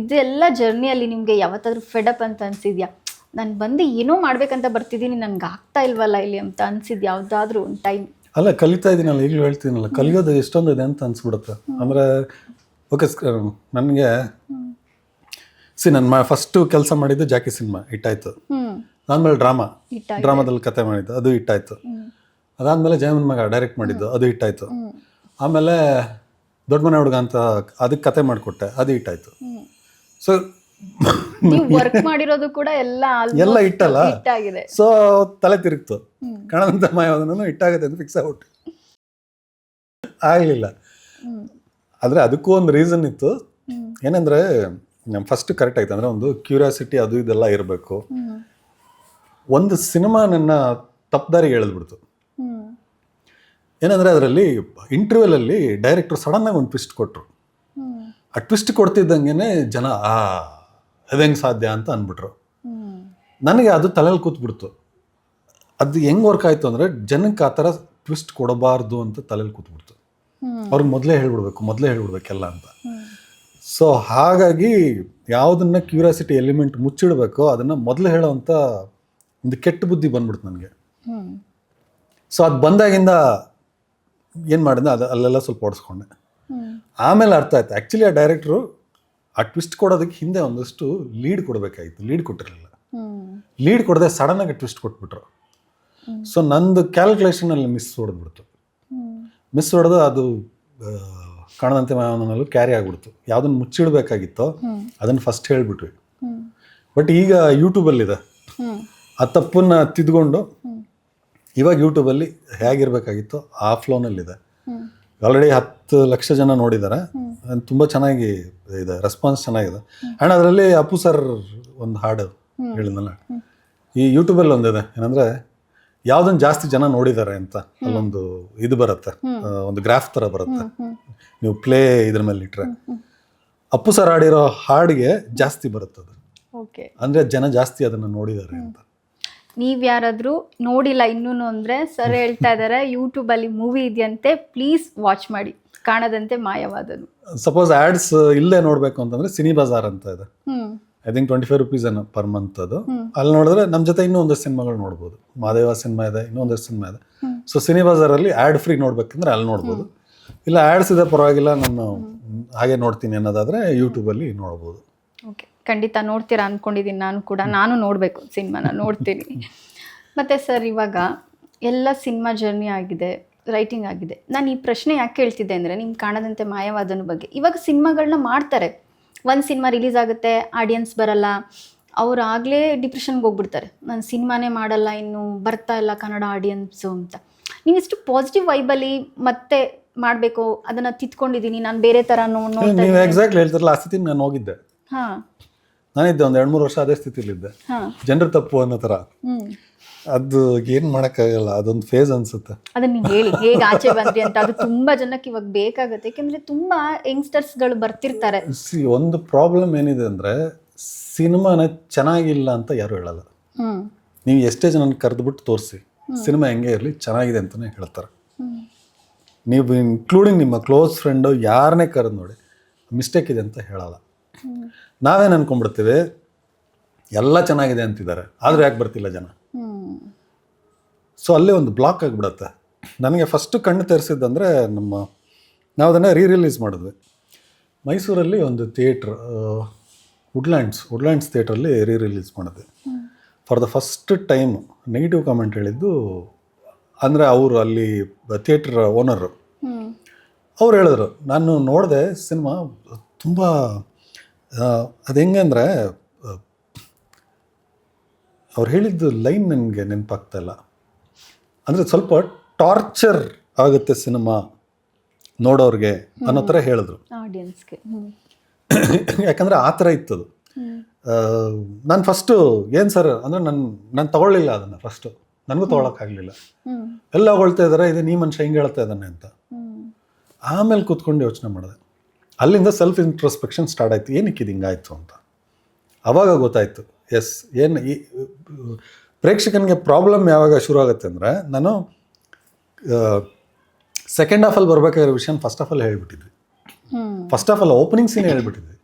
ಇದೆಲ್ಲ ಜರ್ನಿಯಲ್ಲಿ ನಿಮಗೆ ಯಾವತ್ತಾದ್ರೂ ಫೆಡಪ್ ಅಂತ ಅನಿಸಿದ್ಯಾ? ನಾನು ಬಂದು ಏನೋ ಮಾಡ್ಬೇಕಂತ ಬರ್ತಿದ್ದೀನಿ, ನನಗೆ ಆಗ್ತಾ ಇಲ್ವಲ್ಲ ಇಲ್ಲಿ ಅಂತ ಅನ್ಸಿದ್ದು ಯಾವುದಾದ್ರೂ ಒಂದು ಟೈಮ್? ಅಲ್ಲ, ಕಲಿತಾ ಇದ್ದೀನಲ್ಲ, ಈಗಲೂ ಹೇಳ್ತೀನಲ್ಲ, ಕಲಿಯೋದು ಎಷ್ಟೊಂದು ಇದೆ ಅಂತ ಅನ್ಸ್ಬಿಡುತ್ತೆ. ಅಂದರೆ ಓಕೆ, ನನಗೆ ನಾನು ಫಸ್ಟು ಕೆಲಸ ಮಾಡಿದ್ದು ಜಾಕಿ ಸಿನಿಮಾ ಹಿಟ್ಟಾಯ್ತು. ಅದಾದ್ಮೇಲೆ ಡ್ರಾಮಾದಲ್ಲಿ ಕತೆ ಮಾಡಿದ್ದು, ಅದು ಹಿಟ್ಟಾಯ್ತು. ಅದಾದಮೇಲೆ ಜಯಮನ್ ಮಗ ಡೈರೆಕ್ಟ್ ಮಾಡಿದ್ದು, ಅದು ಹಿಟ್ಟಾಯ್ತು. ಆಮೇಲೆ ದೊಡ್ಡ ಮನೆ ಹುಡುಗ ಅಂತ ಅದಕ್ಕೆ ಕತೆ ಮಾಡಿಕೊಟ್ಟೆ, ಅದು ಹಿಟ್ಟಾಯ್ತು. ಸೊ ವರ್ಕ್ ಮಾಡಿರೋದು ಕೂಡ ಎಲ್ಲ ಹಿಟ್ಟಲ್ಲ. ಸೊ ತಲೆ ತಿರುಗ್ತು. ಕಣದಂತ ಮಾಯವದನ್ನು ಹಿಟ್ಟಾಗುತ್ತೆ ಅಂತ ಫಿಕ್ಸ್ ಆಗ್ಬಿಟ್ಟು ಆಗಲಿಲ್ಲ. ಆದರೆ ಅದಕ್ಕೂ ಒಂದು ರೀಸನ್ ಇತ್ತು. ಏನಂದರೆ ನಮ್ಮ ಫಸ್ಟ್ ಕರೆಕ್ಟ್ ಆಯ್ತು. ಅಂದರೆ ಒಂದು ಕ್ಯೂರಿಯಾಸಿಟಿ ಅದು ಇದೆಲ್ಲ ಇರಬೇಕು. ಒಂದು ಸಿನಿಮಾ ನನ್ನ ತಪ್ಪದಾರಿಗೆ ಎಳೆದ್ಬಿಡ್ತು. ಏನಂದರೆ ಅದರಲ್ಲಿ ಇಂಟರ್ವ್ಯೂಲಲ್ಲಿ ಡೈರೆಕ್ಟ್ರು ಸಡನ್ನಾಗಿ ಒಂದು ಟ್ವಿಸ್ಟ್ ಕೊಟ್ಟರು. ಆ ಟ್ವಿಸ್ಟ್ ಕೊಡ್ತಿದ್ದಂಗೆ ಜನ ಅದು ಹೆಂಗೆ ಸಾಧ್ಯ ಅಂತ ಅಂದ್ಬಿಟ್ರು. ನನಗೆ ಅದು ತಲೆಯಲ್ಲಿ ಕೂತ್ಬಿಡ್ತು. ಅದು ಹೆಂಗೆ ವರ್ಕ್ ಆಯಿತು ಅಂದರೆ, ಜನಕ್ಕೆ ಆ ಥರ ಟ್ವಿಸ್ಟ್ ಕೊಡಬಾರ್ದು ಅಂತ ತಲೆಯಲ್ಲಿ ಕೂತ್ಬಿಡ್ತು. ಅವ್ರಿಗೆ ಮೊದಲೇ ಹೇಳ್ಬಿಡ್ಬೇಕೆಲ್ಲ ಅಂತ. ಸೊ ಹಾಗಾಗಿ ಯಾವುದನ್ನ ಕ್ಯೂರಿಯಾಸಿಟಿ ಎಲಿಮೆಂಟ್ ಮುಚ್ಚಿಡಬೇಕೋ ಅದನ್ನು ಮೊದಲು ಹೇಳೋವಂಥ ಒಂದು ಕೆಟ್ಟ ಬುದ್ಧಿ ಬಂದ್ಬಿಡ್ತು ನನಗೆ. ಸೊ ಅದು ಬಂದಾಗಿಂದ ಏನು ಮಾಡಿದೆ, ಅಲ್ಲೆಲ್ಲ ಸ್ವಲ್ಪ ಓಡಿಸ್ಕೊಂಡೆ. ಆಮೇಲೆ ಅರ್ಥ ಆಯ್ತು, ಆ್ಯಕ್ಚುಲಿ ಆ ಡೈರೆಕ್ಟ್ರು ಆ ಟ್ವಿಸ್ಟ್ ಕೊಡೋದಕ್ಕೆ ಹಿಂದೆ ಒಂದಷ್ಟು ಲೀಡ್ ಕೊಡಬೇಕಾಗಿತ್ತು. ಲೀಡ್ ಕೊಟ್ಟಿರಲಿಲ್ಲ. ಲೀಡ್ ಕೊಡದೆ ಸಡನ್ನಾಗಿ ಟ್ವಿಸ್ಟ್ ಕೊಟ್ಬಿಟ್ರು. ಸೊ ನಂದು ಕ್ಯಾಲ್ಕುಲೇಷನಲ್ಲಿ ಮಿಸ್ ಹೊಡೆದು ಅದು ಕಾಣದಂತೆ ಮಾವನಲ್ಲೂ ಕ್ಯಾರಿ ಆಗಿಬಿಡ್ತು. ಯಾವುದನ್ನು ಮುಚ್ಚಿಡಬೇಕಾಗಿತ್ತೋ ಅದನ್ನು ಫಸ್ಟ್ ಹೇಳಿಬಿಟ್ವಿ. ಬಟ್ ಈಗ ಯೂಟ್ಯೂಬಲ್ಲಿದೆ, ಆ ತಪ್ಪನ್ನು ತಿದ್ಕೊಂಡು ಇವಾಗ ಯೂಟ್ಯೂಬಲ್ಲಿ ಹೇಗಿರಬೇಕಾಗಿತ್ತೋ ಆ ಫ್ಲೋನಲ್ಲಿದೆ. ಆಲ್ರೆಡಿ 10 ಲಕ್ಷ ಜನ ನೋಡಿದ್ದಾರೆ. ತುಂಬ ಚೆನ್ನಾಗಿ ಇದೆ, ರೆಸ್ಪಾನ್ಸ್ ಚೆನ್ನಾಗಿದೆ. ಆ್ಯಂಡ್ ಅದರಲ್ಲಿ ಅಪ್ಪು ಸರ್ ಒಂದು ಹಾಡು ಹೇಳಿದ್ನಲ್ಲ, ಈ ಯೂಟ್ಯೂಬಲ್ಲಿ ಒಂದಿದೆ, ಏನಂದರೆ ಯಾವ್ದನ್ನ ಜಾಸ್ತಿ ಜನ ನೋಡಿದ್ದಾರೆ ಅಂತ ಅಲ್ಲೊಂದು ಇದು ಬರುತ್ತೆ, ಒಂದು ಗ್ರಾಫ್ ತರ ಬರುತ್ತೆ. ನೀವು ಪ್ಲೇ ಇದ್ರ ಮೇಲೆ ಇಟ್ರೆ ಅಪ್ಪು ಸರ್ ಆಡಿರೋ ಹಾಡಿಗೆ ಜಾಸ್ತಿ ಬರುತ್ತದೆ. ಓಕೆ, ಅಂದ್ರೆ ಜನ ಜಾಸ್ತಿ ಅದನ್ನ ನೋಡಿದ್ದಾರೆ ಅಂತ. ನೀವ್ ಯಾರಾದ್ರೂ ನೋಡಿಲ್ಲ ಇನ್ನೂನು ಅಂದ್ರೆ ಸರ್ ಹೇಳ್ತಾ ಇದಾರೆ ಯೂಟ್ಯೂಬಲ್ಲಿ ಮೂವಿ ಇದೆಯಂತೆ, ಪ್ಲೀಸ್ ವಾಚ್ ಮಾಡಿ, ಕಾಣದಂತೆ ಮಾಯವಾದನು. ಸಪೋಸ್ ಆಡ್ಸ್ ಇಲ್ಲೇ ನೋಡ್ಬೇಕು ಅಂತಂದ್ರೆ ಸಿನಿ ಬಜಾರ್ ಅಂತ ಇದೆ, I think 25 rupees per month ಅದು. ಅಲ್ಲಿ ನೋಡಿದ್ರೆ ನಮ್ಮ ಜೊತೆ ಇನ್ನೂ ಒಂದಷ್ಟು ಸಿನಿಮಾಗಳು ನೋಡ್ಬೋದು. ಮಾದೇವ ಸಿನಿಮಾ ಇದೆ, ಇನ್ನೊಂದಷ್ಟು ಸಿನಿಮಾ ಇದೆ. ಸೊ ಸಿನಿ ಬಜಾರಲ್ಲಿ ಆ್ಯಡ್ ಫ್ರೀ ನೋಡ್ಬೇಕಂದ್ರೆ ಅಲ್ಲಿ ನೋಡ್ಬೋದು. ಇಲ್ಲ ಆ್ಯಡ್ಸ್ ಇದೆ ಪರವಾಗಿಲ್ಲ ನಾನು ಹಾಗೆ ನೋಡ್ತೀನಿ ಅನ್ನೋದಾದ್ರೆ ಯೂಟ್ಯೂಬಲ್ಲಿ ನೋಡ್ಬೋದು. ಓಕೆ, ಖಂಡಿತ ನೋಡ್ತೀರಾ ಅಂದ್ಕೊಂಡಿದ್ದೀನಿ ನಾನು ಕೂಡ. ನಾನು ನೋಡಬೇಕು ಸಿನಿಮಾನ, ನೋಡ್ತೀನಿ. ಮತ್ತು ಸರ್ ಇವಾಗ ಎಲ್ಲ ಸಿನಿಮಾ ಜರ್ನಿ ಆಗಿದೆ, ರೈಟಿಂಗ್ ಆಗಿದೆ. ನಾನು ಈ ಪ್ರಶ್ನೆ ಯಾಕೆ ಕೇಳ್ತಿದ್ದೆ ಅಂದರೆ ನಿಮ್ಮ ಕಾಣದಂತೆ ಮಾಯವಾದನ ಬಗ್ಗೆ. ಇವಾಗ ಸಿನಿಮಾಗಳನ್ನ ಮಾಡ್ತಾರೆ, ಒಂದು ಸಿನಿಮಾ ರಿಲೀಸ್ ಆಗುತ್ತೆ, ಆಡಿಯನ್ಸ್ ಬರಲ್ಲ, ಅವ್ರು ಆಗಲೇ ಡಿಪ್ರೆಷನ್ಗೆ ಹೋಗ್ಬಿಡ್ತಾರೆ, ನಾನು ಸಿನಿಮಾನೇ ಮಾಡಲ್ಲ, ಇನ್ನು ಬರ್ತಾ ಇಲ್ಲ ಕನ್ನಡ ಆಡಿಯನ್ಸು ಅಂತ. ನೀವು ಇಷ್ಟು ಪಾಸಿಟಿವ್ ವೈಬಲ್ಲಿ ಮತ್ತೆ ಮಾಡಬೇಕು ಅದನ್ನು ತಿತ್ಕೊಂಡಿದ್ದೀನಿ, ನಾನು ಬೇರೆ ಥರ ನೀವು ಎಕ್ಸಾಕ್ಟ್ಲಿ ಹೇಳ್ತಾರಲ್ಲ, ಆ ಸ್ಥಿತಿಗೆ ನಾನು ಹೋಗಿದ್ದೆ. ಹಾಂ, ನಾನಿದ್ದೆ ಒಂದು 2-3 ವರ್ಷ ಅದೇ ಸ್ಥಿತಿಲಿದ್ದೆ, ಜನರ ತಪ್ಪು ಅನ್ನೋ ಥರ. ಅದು ಏನು ಮಾಡೋಕ್ಕಾಗಲ್ಲ, ಅದೊಂದು ಫೇಸ್ ಅನ್ಸುತ್ತೆ. ಅದನ್ನ ನೀವು ಹೇಳಿ ಹೇಗೆ ಆಚೆ ಬಂದ್ರಿ ಅಂತ. ಅದು ತುಂಬ ಜನಕ್ಕೆ ಇವಾಗ ಬೇಕಾಗುತ್ತೆ, ಯಾಕೆಂದರೆ ತುಂಬ ಯಂಗ್ಸ್ಟರ್ಸ್ಗಳು ಬರ್ತಿರ್ತಾರೆ. ಒಂದು ಪ್ರಾಬ್ಲಮ್ ಏನಿದೆ ಅಂದರೆ ಸಿನಿಮಾನ ಚೆನ್ನಾಗಿಲ್ಲ ಅಂತ ಯಾರು ಹೇಳಲ್ಲ. ನೀವು ಎಷ್ಟೇ ಜನ ಕರೆದ್ಬಿಟ್ಟು ತೋರಿಸಿ ಸಿನಿಮಾ ಹೆಂಗೆ ಇರಲಿ ಚೆನ್ನಾಗಿದೆ ಅಂತಲೇ ಹೇಳ್ತಾರೆ. ನೀವು ಇನ್ಕ್ಲೂಡಿಂಗ್ ನಿಮ್ಮ ಕ್ಲೋಸ್ ಫ್ರೆಂಡು ಯಾರನ್ನೇ ಕರೆದು ನೋಡಿ ಮಿಸ್ಟೇಕ್ ಇದೆ ಅಂತ ಹೇಳಲ್ಲ. ನಾವೇನು ಅನ್ಕೊಂಡ್ಬಿಡ್ತೀವಿ ಎಲ್ಲ ಚೆನ್ನಾಗಿದೆ ಅಂತಿದ್ದಾರೆ, ಆದರೂ ಯಾಕೆ ಬರ್ತಿಲ್ಲ ಜನ. ಸೊ ಅಲ್ಲೇ ಒಂದು ಬ್ಲಾಕ್ ಆಗಿಬಿಡತ್ತೆ. ನನಗೆ ಫಸ್ಟು ಕಣ್ಣು ತೆರೆಸಿದ್ದಂದರೆ ನಾವು ಅದನ್ನು ರಿಲೀಸ್ ಮಾಡಿದ್ವಿ ಮೈಸೂರಲ್ಲಿ ಒಂದು ಥಿಯೇಟ್ರ್, ವುಡ್ಲ್ಯಾಂಡ್ಸ್ ಥಿಯೇಟ್ರಲ್ಲಿ ರಿಲೀಸ್ ಮಾಡಿದ್ವಿ. For the first time negative comment ಹೇಳಿದ್ದು ಅಂದರೆ ಅವರು ಅಲ್ಲಿ ಥಿಯೇಟ್ರ್ ಓನರು ಅವ್ರು ಹೇಳಿದ್ರು, ನಾನು ನೋಡಿದೆ ಸಿನಿಮಾ ತುಂಬ ಅದು ಹೆಂಗೆ ಅಂದರೆ ಅವ್ರು ಹೇಳಿದ್ದು ಲೈನ್ ನನಗೆ ನೆನಪಾಗ್ತಾ ಇಲ್ಲ, ಅಂದರೆ ಸ್ವಲ್ಪ ಟಾರ್ಚರ್ ಆಗುತ್ತೆ ಸಿನಿಮಾ ನೋಡೋರಿಗೆ ಅನ್ನೋ ಥರ ಹೇಳಿದ್ರು ಆಡಿಯನ್ಸ್ಗೆ. ಯಾಕಂದರೆ ಆ ಥರ ಇತ್ತದು. ನಾನು ಫಸ್ಟು ಏನು ಸರ್ ಅಂದರೆ ನಾನು ತೊಗೊಳ್ಳಿಲ್ಲ ಅದನ್ನು. ಫಸ್ಟು ನನಗೂ ತೊಗೊಳಕ್ಕಾಗಲಿಲ್ಲ, ಎಲ್ಲ ಹೊಳ್ತಾ ಇದ್ದಾರೆ, ಇದು ನೀ ಮನುಷ್ಯ ಹಿಂಗೆ ಹೇಳ್ತಾ ಇದ್ದಾನೆ ಅಂತ. ಆಮೇಲೆ ಕೂತ್ಕೊಂಡು ಯೋಚನೆ ಮಾಡಿದೆ, ಅಲ್ಲಿಂದ ಸೆಲ್ಫ್ ಇಂಟ್ರೋಸ್ಪೆಕ್ಷನ್ ಸ್ಟಾರ್ಟ್ ಆಯಿತು, ಏನಕ್ಕೆ ಇದು ಹಿಂಗಾಯಿತು ಅಂತ. ಆವಾಗ ಗೊತ್ತಾಯಿತು, ಎಸ್ ಏನು ಈ ಪ್ರೇಕ್ಷಕನಿಗೆ ಪ್ರಾಬ್ಲಮ್ ಯಾವಾಗ ಶುರು ಆಗುತ್ತೆ ಅಂದರೆ, ನಾನು ಸೆಕೆಂಡ್ ಹಾಫಲ್ಲಿ ಬರಬೇಕಾಗಿರೋ ವಿಷಯ ಫಸ್ಟ್ ಹಾಫಲ್ಲಿ ಹೇಳ್ಬಿಟ್ಟಿದ್ವಿ. ಫಸ್ಟ್ ಹಾಫಲ್ಲಿ ಓಪನಿಂಗ್ ಸೀನ್ ಹೇಳ್ಬಿಟ್ಟಿದ್ವಿ.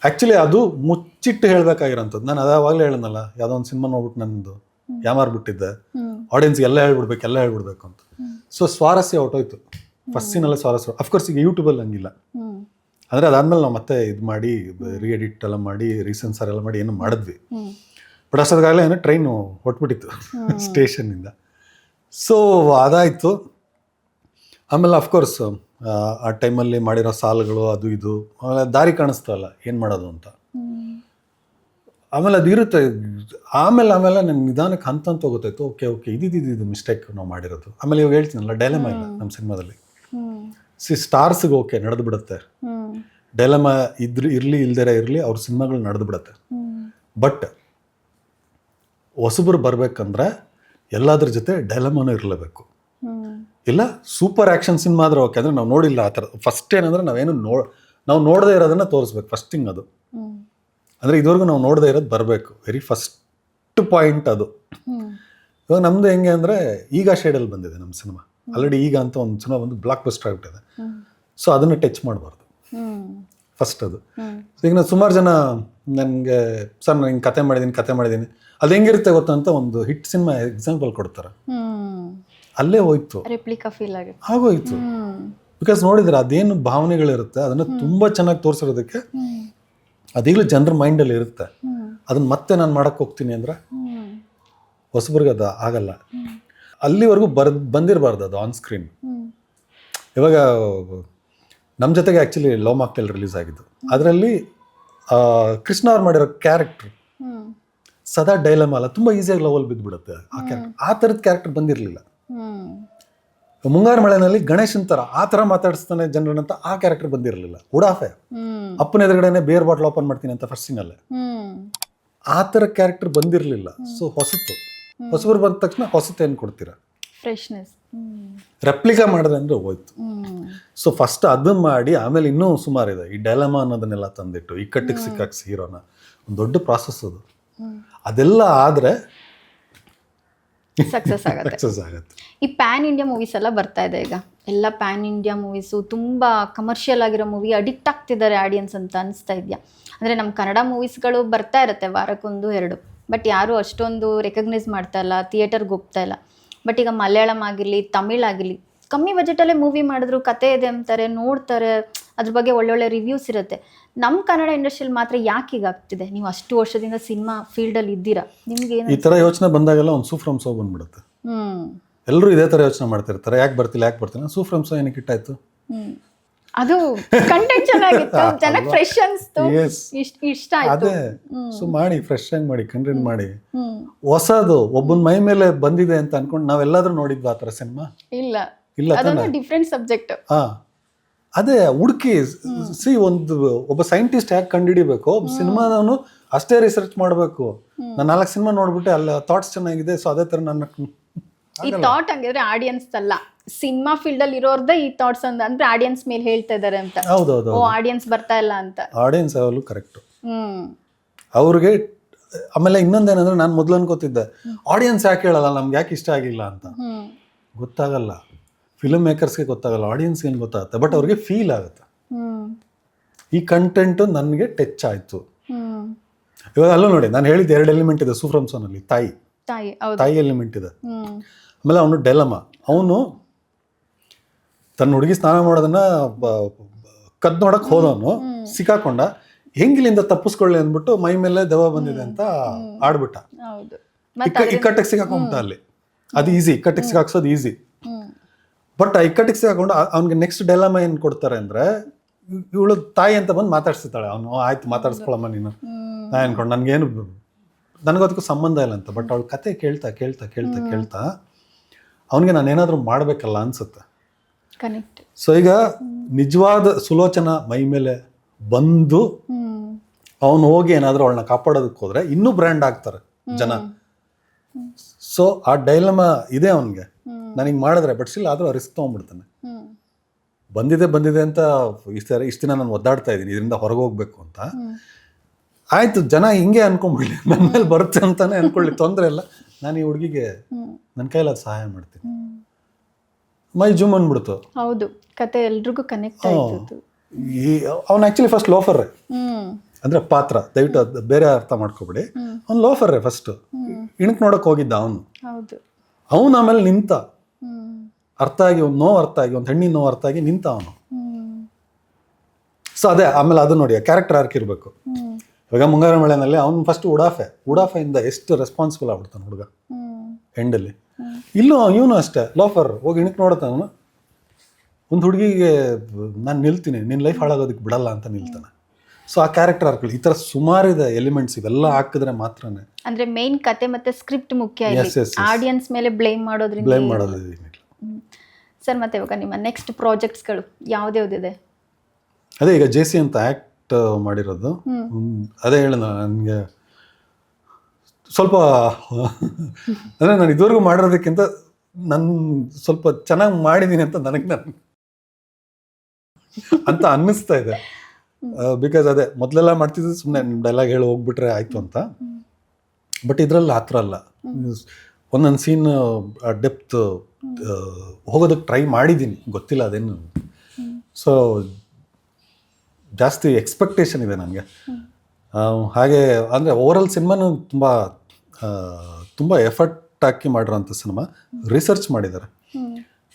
ಆ್ಯಕ್ಚುಲಿ ಅದು ಮುಚ್ಚಿಟ್ಟು ಹೇಳಬೇಕಾಗಿರೋಂಥದ್ದು. ನಾನು ಅದಾವಾಗಲೇ ಹೇಳಿದ್ನಲ್ಲ, ಯಾವುದೋ ಒಂದು ಸಿನಿಮಾ ನೋಡ್ಬಿಟ್ಟು ನಂದು ಯಾಮಾರ್ಬಿಟ್ಟಿದ್ದೆ, ಆಡಿಯನ್ಸ್ಗೆ ಎಲ್ಲ ಹೇಳ್ಬಿಡ್ಬೇಕು ಅಂತ. ಸೊ ಸ್ವಾರಸ್ಯ ಹೊಟ್ಟೋಯ್ತು ಫಸ್ಟ್ ಸೀನಲ್ಲೇ ಸ್ವಾರಸ್ಯ. ಅಫ್ಕೋರ್ಸ್ ಈಗ ಯೂಟ್ಯೂಬಲ್ಲಿ ಹಂಗಿಲ್ಲ, ಅಂದರೆ ಅದಾದಮೇಲೆ ನಾವು ಮತ್ತೆ ಇದು ಮಾಡಿ ರೀಎಡಿಟ್ ಎಲ್ಲ ಮಾಡಿ ರೀಸೆನ್ಸರ್ ಎಲ್ಲ ಮಾಡಿ ಏನೋ ಮಾಡಿದ್ವಿ. ಬಟ್ ಅಷ್ಟೊತ್ತಿಗಾಗಲೇ ಏನೋ ಟ್ರೈನು ಹೊಟ್ಬಿಟ್ಟಿತ್ತು ಸ್ಟೇಷನ್ನಿಂದ. ಸೊ ಅದಾಯಿತು. ಆಮೇಲೆ ಅಫ್ಕೋರ್ಸ್ ಆ ಟೈಮಲ್ಲಿ ಮಾಡಿರೋ ಸಾಲುಗಳು ಅದು ಇದು ಆಮೇಲೆ ದಾರಿ ಕಾಣಿಸ್ತಲ್ಲ ಏನು ಮಾಡೋದು ಅಂತ. ಆಮೇಲೆ ಅದು ಇರುತ್ತೆ. ಆಮೇಲೆ ನನ್ನ ನಿಧಾನಕ್ಕೆ ಹಂತ ಗೊತ್ತಾಯ್ತು, ಓಕೆ ಇದು ಮಿಸ್ಟೇಕ್ ನಾವು ಮಾಡಿರೋದು. ಆಮೇಲೆ ಇವಾಗ ಹೇಳ್ತೀನಲ್ಲ, ಡೈಲೆಮಾ ಇಲ್ಲ ನಮ್ಮ ಸಿನಿಮಾದಲ್ಲಿ. ಸ್ಟಾರ್ಸ್ಗೆ ಓಕೆ ನಡೆದು ಬಿಡುತ್ತೆ, ಡೈಲೆಮಾ ಇರಲಿ ಇಲ್ದಿರ ಇರಲಿ ಅವ್ರ ಸಿನಿಮಾಗಳು ನಡೆದು ಬಿಡುತ್ತೆ. ಬಟ್ ಹೊಸಬರು ಬರಬೇಕಂದ್ರೆ ಎಲ್ಲದ್ರ ಜೊತೆ ಡೈಲೆಮಾನು ಇರಲೇಬೇಕು. ಇಲ್ಲ ಸೂಪರ್ ಆ್ಯಕ್ಷನ್ ಸಿನಿಮಾ ಆದರೆ ಓಕೆ, ಅಂದರೆ ನಾವು ನೋಡಿಲ್ಲ ಆ ಥರ. ಫಸ್ಟ್ ಏನಂದರೆ ನಾವು ನೋಡದೇ ಇರೋದನ್ನು ತೋರಿಸ್ಬೇಕು ಫಸ್ಟಿಂಗ್. ಅದು ಅಂದರೆ ಇದುವರೆಗೂ ನಾವು ನೋಡದೇ ಇರೋದು ಬರಬೇಕು, ವೆರಿ ಫಸ್ಟ್ ಪಾಯಿಂಟ್ ಅದು. ಇವಾಗ ನಮ್ಮದು ಹೆಂಗೆ ಅಂದರೆ ಈಗ ಶೇಡಲ್ಲಿ ಬಂದಿದೆ ನಮ್ಮ ಸಿನಿಮಾ ಆಲ್ರೆಡಿ. ಈಗ ಅಂತ ಒಂದು ಸಿನಿಮಾ ಒಂದು ಬ್ಲಾಕ್ ಬಸ್ಟರ್ ಆಗಿಬಿಟ್ಟಿದೆ. ಸೊ ಅದನ್ನು ಟಚ್ ಮಾಡಬಾರ್ದು ಫಸ್ಟ್ ಅದು. ಈಗ ನಾನು ಸುಮಾರು ಜನ ನನಗೆ ಸರ್ ನಾನು ಹಿಂಗೆ ಕತೆ ಮಾಡಿದ್ದೀನಿ ಅದು ಹೆಂಗಿರುತ್ತೆ ಗೊತ್ತಾ ಅಂತ ಒಂದು ಹಿಟ್ ಸಿನಿಮಾ ಎಕ್ಸಾಂಪಲ್ ಕೊಡ್ತಾರೆ. ಅಲ್ಲೇ ಹೋಯ್ತು, ರೆಪ್ಲಿಕಾ ಫೀಲ್ ಆಗೋಯ್ತು. ಬಿಕಾಸ್ ನೋಡಿದ್ರೆ ಅದೇನು ಭಾವನೆಗಳಿರುತ್ತೆ ಅದನ್ನು ತುಂಬ ಚೆನ್ನಾಗಿ ತೋರಿಸಿರೋದಕ್ಕೆ ಅದೀಗಲೂ ಜನರ ಮೈಂಡಲ್ಲಿ ಇರುತ್ತೆ. ಅದನ್ನ ಮತ್ತೆ ನಾನು ಮಾಡಕ್ಕೆ ಹೋಗ್ತೀನಿ ಅಂದರೆ ಹೊಸಬ್ರಿಗೆ ಅದು ಆಗಲ್ಲ. ಅಲ್ಲಿವರೆಗೂ ಬಂದಿರಬಾರ್ದು ಅದು ಆನ್ ಸ್ಕ್ರೀನ್. ಇವಾಗ ನಮ್ಮ ಜೊತೆಗೆ ಆ್ಯಕ್ಚುಲಿ ಲವ್ ಮಾಕ್ಟೇಲ್ ರಿಲೀಸ್ ಆಗಿದ್ದು. ಅದರಲ್ಲಿ ಕೃಷ್ಣ ಅವ್ರು ಮಾಡಿರೋ ಕ್ಯಾರೆಕ್ಟ್ರು ಸದಾ ಡೈಲಮಾ ಅಲ್ಲ, ತುಂಬ ಈಸಿಯಾಗಿ ಲವಲ್ಲಿ ಬಿದ್ದುಬಿಡುತ್ತೆ ಆ ಕ್ಯಾರೆಕ್ಟರ್. ಆ ಥರದ ಕ್ಯಾರೆಕ್ಟರ್ ಬಂದಿರಲಿಲ್ಲ. ಮುಂಗಾರು ಮಳೆನಲ್ಲಿ ಗಣೇಶನ್ ಥರ ಆ ಥರ ಮಾತಾಡಿಸ್ತಾನೆ ಜನರನ್ನಂತ ಆ ಕ್ಯಾರೆಕ್ಟರ್ ಬಂದಿರಲಿಲ್ಲ. ಉಡಾಫೆ ಅಪ್ಪನ ಎದುರುಗಡೆನೆ ಬೇರ್ ಬಾಟ್ಲ್ ಓಪನ್ ಮಾಡ್ತೀನಿ ಅಂತ ಫಸ್ಟ್ ಸೀನಲ್ಲೇ ಆ ಥರ ಕ್ಯಾರೆಕ್ಟರ್ ಬಂದಿರಲಿಲ್ಲ. ಸೊ ಹೊಸತು. ಹೊಸಬ್ರು ಬಂದ ತಕ್ಷಣ ಹೊಸತೇನು ಕೊಡ್ತೀರಾ? ಫ್ರೆಶ್ನೆಸ್. ರೆಪ್ಲಿಕಾ ಮಾಡಿದ್ರೆ ಅಂದರೆ ಹೋಯ್ತು. ಸೊ ಫಸ್ಟ್ ಅದನ್ನ ಮಾಡಿ ಆಮೇಲೆ ಇನ್ನೂ ಸುಮಾರಿದೆ. ಈ ಡೈಲಮಾ ಅನ್ನೋದನ್ನೆಲ್ಲ ತಂದಿಟ್ಟು ಇಕ್ಕಟ್ಟಿಗೆ ಸಿಕ್ಕಾಕ್ಸಿ ಹೀರೋನ, ಒಂದು ದೊಡ್ಡ ಪ್ರಾಸೆಸ್ ಅದು. ಅದೆಲ್ಲ ಆದರೆ ಸಕ್ಸಸ್ ಆಗುತ್ತೆ. ಈ ಪ್ಯಾನ್ ಇಂಡಿಯಾ ಮೂವೀಸ್ ಎಲ್ಲ ಬರ್ತಾ ಇದೆ ಈಗ, ಎಲ್ಲ ಪ್ಯಾನ್ ಇಂಡಿಯಾ ಮೂವೀಸು ತುಂಬ ಕಮರ್ಷಿಯಲ್ ಆಗಿರೋ ಮೂವಿ ಅಡಿಕ್ಟ್ ಆಗ್ತಿದ್ದಾರೆ ಆಡಿಯನ್ಸ್ ಅಂತ ಅನಿಸ್ತಾ ಇದೆಯಾ? ಅಂದರೆ ನಮ್ಮ ಕನ್ನಡ ಮೂವೀಸ್ಗಳು ಬರ್ತಾ ಇರುತ್ತೆ ವಾರಕ್ಕೊಂದು 2, ಬಟ್ ಯಾರೂ ಅಷ್ಟೊಂದು ರೆಕಗ್ನೈಸ್ ಮಾಡ್ತಾ ಇಲ್ಲ, ಥಿಯೇಟರ್ಗೆ ಹೋಗ್ತಾ ಇಲ್ಲ. ಬಟ್ ಈಗ ಮಲಯಾಳಂ ಆಗಿರಲಿ, ತಮಿಳ್ ಆಗಿರಲಿ, ಕಮ್ಮಿ ಬಜೆಟಲ್ಲೇ ಮೂವಿ ಮಾಡಿದ್ರು, ಕತೆ ಇದೆ ಅಂತಾರೆ, ನೋಡ್ತಾರೆ, ಅದ್ರ ಬಗ್ಗೆ ಒಳ್ಳೊಳ್ಳೆ ರಿವ್ಯೂಸ್ ಇರುತ್ತೆ. ನಮ್ಮ ಕನ್ನಡ ಇಂಡಸ್ಟ್ರಿಯಲ್ಲಿ ಮಾತ್ರ ಯಾಕೆ ಈಗ ಆಗ್ತಿದೆ? ನೀವು ಅಷ್ಟು ವರ್ಷದಿಂದ ಸಿನಿಮಾ ಫೀಲ್ಡಲ್ಲಿ ಇದ್ದೀರಾ, ನಿಮ್ಗೆ ಈ ಥರ ಯೋಚನೆ ಬಂದಾಗೆಲ್ಲ ಒಂದು ಸೂಫ್ರಮ್ ಸೋ ಬಂದ್ಬಿಡುತ್ತೆ. ಎಲ್ಲರೂ ಇದೇ ಥರ ಯೋಚನೆ ಮಾಡ್ತಿರ್ತಾರೆ, ಯಾಕೆ ಬರ್ತಿಲ್ಲ ಸೂಫ್ರಮ್ ಸೋ ಏನಕ್ಕೆ ಇಟ್ಟಾಯ್ತು? ಅದು ಕಂಟೆಂಟ್ ಚೆನ್ನಾಗಿತ್ತು, ಜನಕ್ಕೆ ಫ್ರೆಶ್ ಅನ್ಸ್ತು, ಇಷ್ಟ ಆಯ್ತು. ಅದೇ ಸೊ ಮಾಡಿ, ಫ್ರೆಶ್ ಆಗಿ ಮಾಡಿ, ಕಂಟೆಂಟ್ ಮಾಡಿ. ಹೊಸದು ಒಬ್ಬನ ಮೈ ಮೇಲೆ ಬಂದಿದೆ ಅಂತ ಅನ್ಕೊಂಡು ನಾವೆಲ್ಲಾದ್ರೂ ನೋಡಿದ್ವಿ ಆ ಥರ ಸಿನಿಮಾ? ಇಲ್ಲ. ಅದೊಂದು ಡಿಫ್ರೆಂಟ್ ಸಬ್ಜೆಕ್ಟ್. ಅದೇ ಹುಡುಕಿ ಒಬ್ಬ ಸೈಂಟಿಸ್ಟ್ ಯಾಕೆ ಕಂಡುಹಿಡಿಬೇಕು, ಒಬ್ಬ ಸಿನಿಮಾದವನು ಅಷ್ಟೇ ರಿಸರ್ಚ್ ಮಾಡಬೇಕು. ನಾನು 4 ಸಿನಿಮಾ ನೋಡ್ಬಿಟ್ಟೆ ಅಲ್ಲ ಥಾಟ್ಸ್ ಚೆನ್ನಾಗಿದೆ, ಸೊ ಅದೇ ಥರ ನನ್ನ ಈ ಥಾಟ್ ಹಂಗಿದ್ರೆ ಆಡಿಯನ್ಸ್ ಅಲ್ಲ, ಸಿನಿಮಾ ಫೀಲ್ಡ್ ಅಲ್ಲಿ ಇರೋರ್ದೇ ಈ ಥಾಟ್ಸ್ ಅಂದ್ರೆ ಆಡಿಯನ್ಸ್ ಮೇಲೆ ಹೇಳ್ತಾ ಇದಾರೆ ಅಂತ. ಹೌದೌದು, ಆಡಿಯನ್ಸ್ ಬರ್ತಾ ಇಲ್ಲ ಅಂತ. ಆಡಿಯನ್ಸ್ ಯಾವಾಗಲೂ ಕರೆಕ್ಟ್ ಅವ್ರಿಗೆ. ಆಮೇಲೆ ಇನ್ನೊಂದೇನಂದ್ರೆ ನಾನು ಮೊದಲು ಅನ್ಕೋತಿದ್ದೆ ಆಡಿಯನ್ಸ್ ಯಾಕೆ ಹೇಳಲ್ಲ, ನಮ್ಗೆ ಯಾಕೆ ಇಷ್ಟ ಆಗಿಲ್ಲ ಅಂತ. ಗೊತ್ತಾಗಲ್ಲ, ಫಿಲ್ಮ್ ಮೇಕರ್ಸ್ಗೆ ಗೊತ್ತಾಗಲ್ಲ, ಆಡಿಯನ್ಸ್ ಏನು ಗೊತ್ತಾಗುತ್ತೆ, ಬಟ್ ಅವ್ರಿಗೆ ಫೀಲ್ ಆಗುತ್ತೆ ಈ ಕಂಟೆಂಟು ನನಗೆ ಟಚ್ ಆಯ್ತು. ಇವಾಗ ಅಲ್ಲೂ ನೋಡಿ, ನಾನು ಹೇಳಿದ್ದು 2 ಎಲಿಮೆಂಟ್ ಇದೆ ಸೂಫ್ರಮ್ ಸೋನಲ್ಲಿ. ತಾಯಿ ಎಲಿಮೆಂಟ್ ಇದೆ. ಆಮೇಲೆ ಅವನು ಡೆಲಮ, ಅವನು ತನ್ನ ಹುಡುಗಿ ಸ್ನಾನ ಮಾಡೋದನ್ನ ಕದ್ ನೋಡಕ್ ಹೋದವನು ಸಿಕ್ಕಾಕೊಂಡ, ಹೆಂಗಿಲಿಂದ ತಪ್ಪಿಸ್ಕೊಳ್ಳಿ ಅಂದ್ಬಿಟ್ಟು ಮೈ ಮೇಲೆ ದೆವ್ವ ಬಂದಿದೆ ಅಂತ ಆಡ್ಬಿಟ್ಟ. ಇಕ್ಕಟ್ಟಿಗೆ ಸಿಕ್ಕಾಕೊಂಡ್ಬಿಟ್ಟ ಅಲ್ಲಿ. ಅದು ಈಸಿ, ಇಕ್ಕಟ್ಟಿಗೆ ಸಿಕ್ಕಾಕ್ಸೋದು ಈಸಿ. ಬಟ್ ಆ ಇಕ್ಕಟ್ಟಿಗೆ ಸಿಕ್ಕಾಕೊಂಡು ಅವ್ನಿಗೆ ನೆಕ್ಸ್ಟ್ ಡೆಲಮ ಏನು ಕೊಡ್ತಾರೆ ಅಂದ್ರೆ, ಇವಳು ತಾಯಿ ಅಂತ ಬಂದು ಮಾತಾಡ್ಸಿರ್ತಾಳೆ. ಅವನು ಆಯ್ತು ಮಾತಾಡ್ಸ್ಕೊಳಮ್ಮ ನೀನು, ನಾ ಅನ್ಕೊಂಡು ನನಗದಕ್ಕೂ ಸಂಬಂಧ ಇಲ್ಲ ಅಂತ. ಬಟ್ ಅವಳು ಕತೆ ಕೇಳ್ತಾ ಕೇಳ್ತಾ ಕೇಳ್ತಾ ಕೇಳ್ತಾ ಅವನಿಗೆ ನಾನೇನಾದರೂ ಮಾಡಬೇಕಲ್ಲ ಅನ್ಸುತ್ತೆ. ಸೊ ಈಗ ನಿಜವಾದ ಸುಲೋಚನಾ ಮೈ ಮೇಲೆ ಬಂದು ಅವನು ಹೋಗಿ ಏನಾದರೂ ಅವಳನ್ನ ಕಾಪಾಡೋದಕ್ಕೆ ಹೋದ್ರೆ ಇನ್ನೂ ಬ್ರ್ಯಾಂಡ್ ಆಗ್ತಾರೆ ಜನ. ಸೊ ಆ ಡೈಲಮಾ ಇದೆ ಅವನಿಗೆ, ನನಗೆ ಮಾಡಿದ್ರೆ ಬಟ್ ಸ್ಟಿಲ್ ಆದರೂ ರಿಸ್ಕ್ ತೊಗೊಂಡ್ಬಿಡ್ತಾನೆ. ಬಂದಿದೆ ಅಂತ ಇಷ್ಟು ದಿನ ನಾನು ಒದ್ದಾಡ್ತಾ ಇದ್ದೀನಿ, ಇದರಿಂದ ಹೊರಗೆ ಹೋಗ್ಬೇಕು ಅಂತ. ಆಯ್ತು, ಜನ ಹಿಂಗೆ ಅನ್ಕೊಂಡ್ಬಿಡ್ಲಿ, ನನ್ನ ಮೇಲೆ ಬರುತ್ತೆ ಅಂತಾನೆ ಅನ್ಕೊಳ್ಳಿ, ತೊಂದರೆ ಇಲ್ಲ. ನಾನು ಈ ಹುಡುಗಿಗೆ ನನ್ನ ಕೈಲಾದ ಸಹಾಯ ಮಾಡ್ತೀನಿ. ಮೈ ಜೂಮ್ ಅಂದ್ಬಿಡ್ತು. ಹೌದು, ಕತೆ ಎಲ್ರಿಗೂ ಕನೆಕ್ಟ್ ಆಯ್ತು. ಅವ್ನು ಆಕ್ಚುಲಿ ಫಸ್ಟ್ ಲೋಫರ್ರೆ, ಅಂದ್ರೆ ಪಾತ್ರ, ದಯವಿಟ್ಟು ಅದು ಬೇರೆ ಅರ್ಥ ಮಾಡ್ಕೊಬಿಡಿ. ಅವ್ನು ಲೋಫರ್ರೆ ಫಸ್ಟ್, ಇಣಕ್ ನೋಡಕ್ ಹೋಗಿದ್ದ ಅವನು ಆಮೇಲೆ ನಿಂತ, ಅರ್ಥ ಆಗಿ ಒಂದು ನೋವು ಅರ್ಥ ಆಗಿ, ಒಂದು ಹೆಣ್ಣಿನ ನೋವು ಅರ್ಥ ಆಗಿ ನಿಂತ ಅವನು. ಸೊ ಅದೇ ಆಮೇಲೆ ಅದು ನೋಡಿ ಕ್ಯಾರೆಕ್ಟರ್ ಆರ್ಕ್ ಇರಬೇಕು. ಇವಾಗ ಮುಂಗಾರು ಮಳೆನಲ್ಲಿ ಅವ್ನು ಫಸ್ಟ್ ಉಡಾಫೆಯಿಂದ ಎಷ್ಟು ರೆಸ್ಪಾನ್ಸಿಬಲ್ ಆಗ್ಬಿಡ್ತಾನೆ ಹುಡುಗ ಎಂಡಲ್ಲಿ. ಇಲ್ಲೂ ಇವನು ಅಷ್ಟೇ ಲೋಫರ್, ಹೋಗಿ ಇಣಕ್ ನೋಡ್ತಾನ, ಒಂದು ಹುಡುಗಿಗೆ ನಾನು ನಿಲ್ತೀನಿ, ನಿನ್ನ ಲೈಫ್ ಹಾಳಾಗೋದಕ್ಕೆ ಬಿಡಲ್ಲ ಅಂತ ನಿಲ್ತಾನೆ. ಸೊ ಆ ಕ್ಯಾರೆಕ್ಟರ್ ಆರ್ಕ್ಗಳು ಈ ಥರ ಸುಮಾರಿದೆ ಎಲಿಮೆಂಟ್ಸ್, ಇವೆಲ್ಲ ಹಾಕಿದ್ರೆ ಮಾತ್ರನೇ. ಅಂದ್ರೆ ಮೇನ್ ಕತೆ ಮತ್ತೆ ಸ್ಕ್ರಿಪ್ಟ್ ಮುಖ್ಯ, ಆಡಿಯನ್ಸ್ ಮೇಲೆ ಬ್ಲೇಮ್ ಮಾಡೋದು ಸರ್. ಮತ್ತೆ ಇವಾಗ ನಿಮ್ಮ ನೆಕ್ಸ್ಟ್ ಪ್ರಾಜೆಕ್ಟ್ಸ್ಗಳು ಯಾವ್ದ್ಯಾವ್ದಿದೆ? ಅದೇ ಈಗ JC ಅಂತ ಆ್ಯಕ್ಟ್ ಮಾಡಿರೋದು. ಅದೇ ಹೇಳ, ನನಗೆ ಸ್ವಲ್ಪ ಅಂದರೆ ನಾನು ಇದುವರೆಗೂ ಮಾಡಿರೋದಕ್ಕಿಂತ ನಾನು ಸ್ವಲ್ಪ ಚೆನ್ನಾಗಿ ಮಾಡಿದ್ದೀನಿ ಅಂತ ನನಗೆ ಅಂತ ಅನ್ನಿಸ್ತಾ ಇದೆ. ಬಿಕಾಸ್ ಅದೇ ಮೊದಲೆಲ್ಲ ಮಾಡ್ತಿದ್ದು ಸುಮ್ಮನೆ ಡೈಲಾಗ್ ಹೇಳಿ ಹೋಗ್ಬಿಟ್ರೆ ಆಯಿತು ಅಂತ. ಬಟ್ ಇದರಲ್ಲಿ ಆ ಥರ ಅಲ್ಲ, ಒಂದೊಂದು ಸೀನ್ ಡೆಪ್ತ್ ಹೋಗೋದಕ್ಕೆ ಟ್ರೈ ಮಾಡಿದ್ದೀನಿ, ಗೊತ್ತಿಲ್ಲ ಅದೇನು. ಸೊ ಜಾಸ್ತಿ ಎಕ್ಸ್ಪೆಕ್ಟೇಷನ್ ಇದೆ ನನಗೆ. ಹಾಗೆ ಅಂದರೆ ಓವರಾಲ್ ಸಿನಿಮಾನು ತುಂಬ ಎಫರ್ಟ್ ಹಾಕಿ ಮಾಡಿರೋಂಥ ಸಿನಿಮಾ. ರಿಸರ್ಚ್ ಮಾಡಿದ್ದಾರೆ.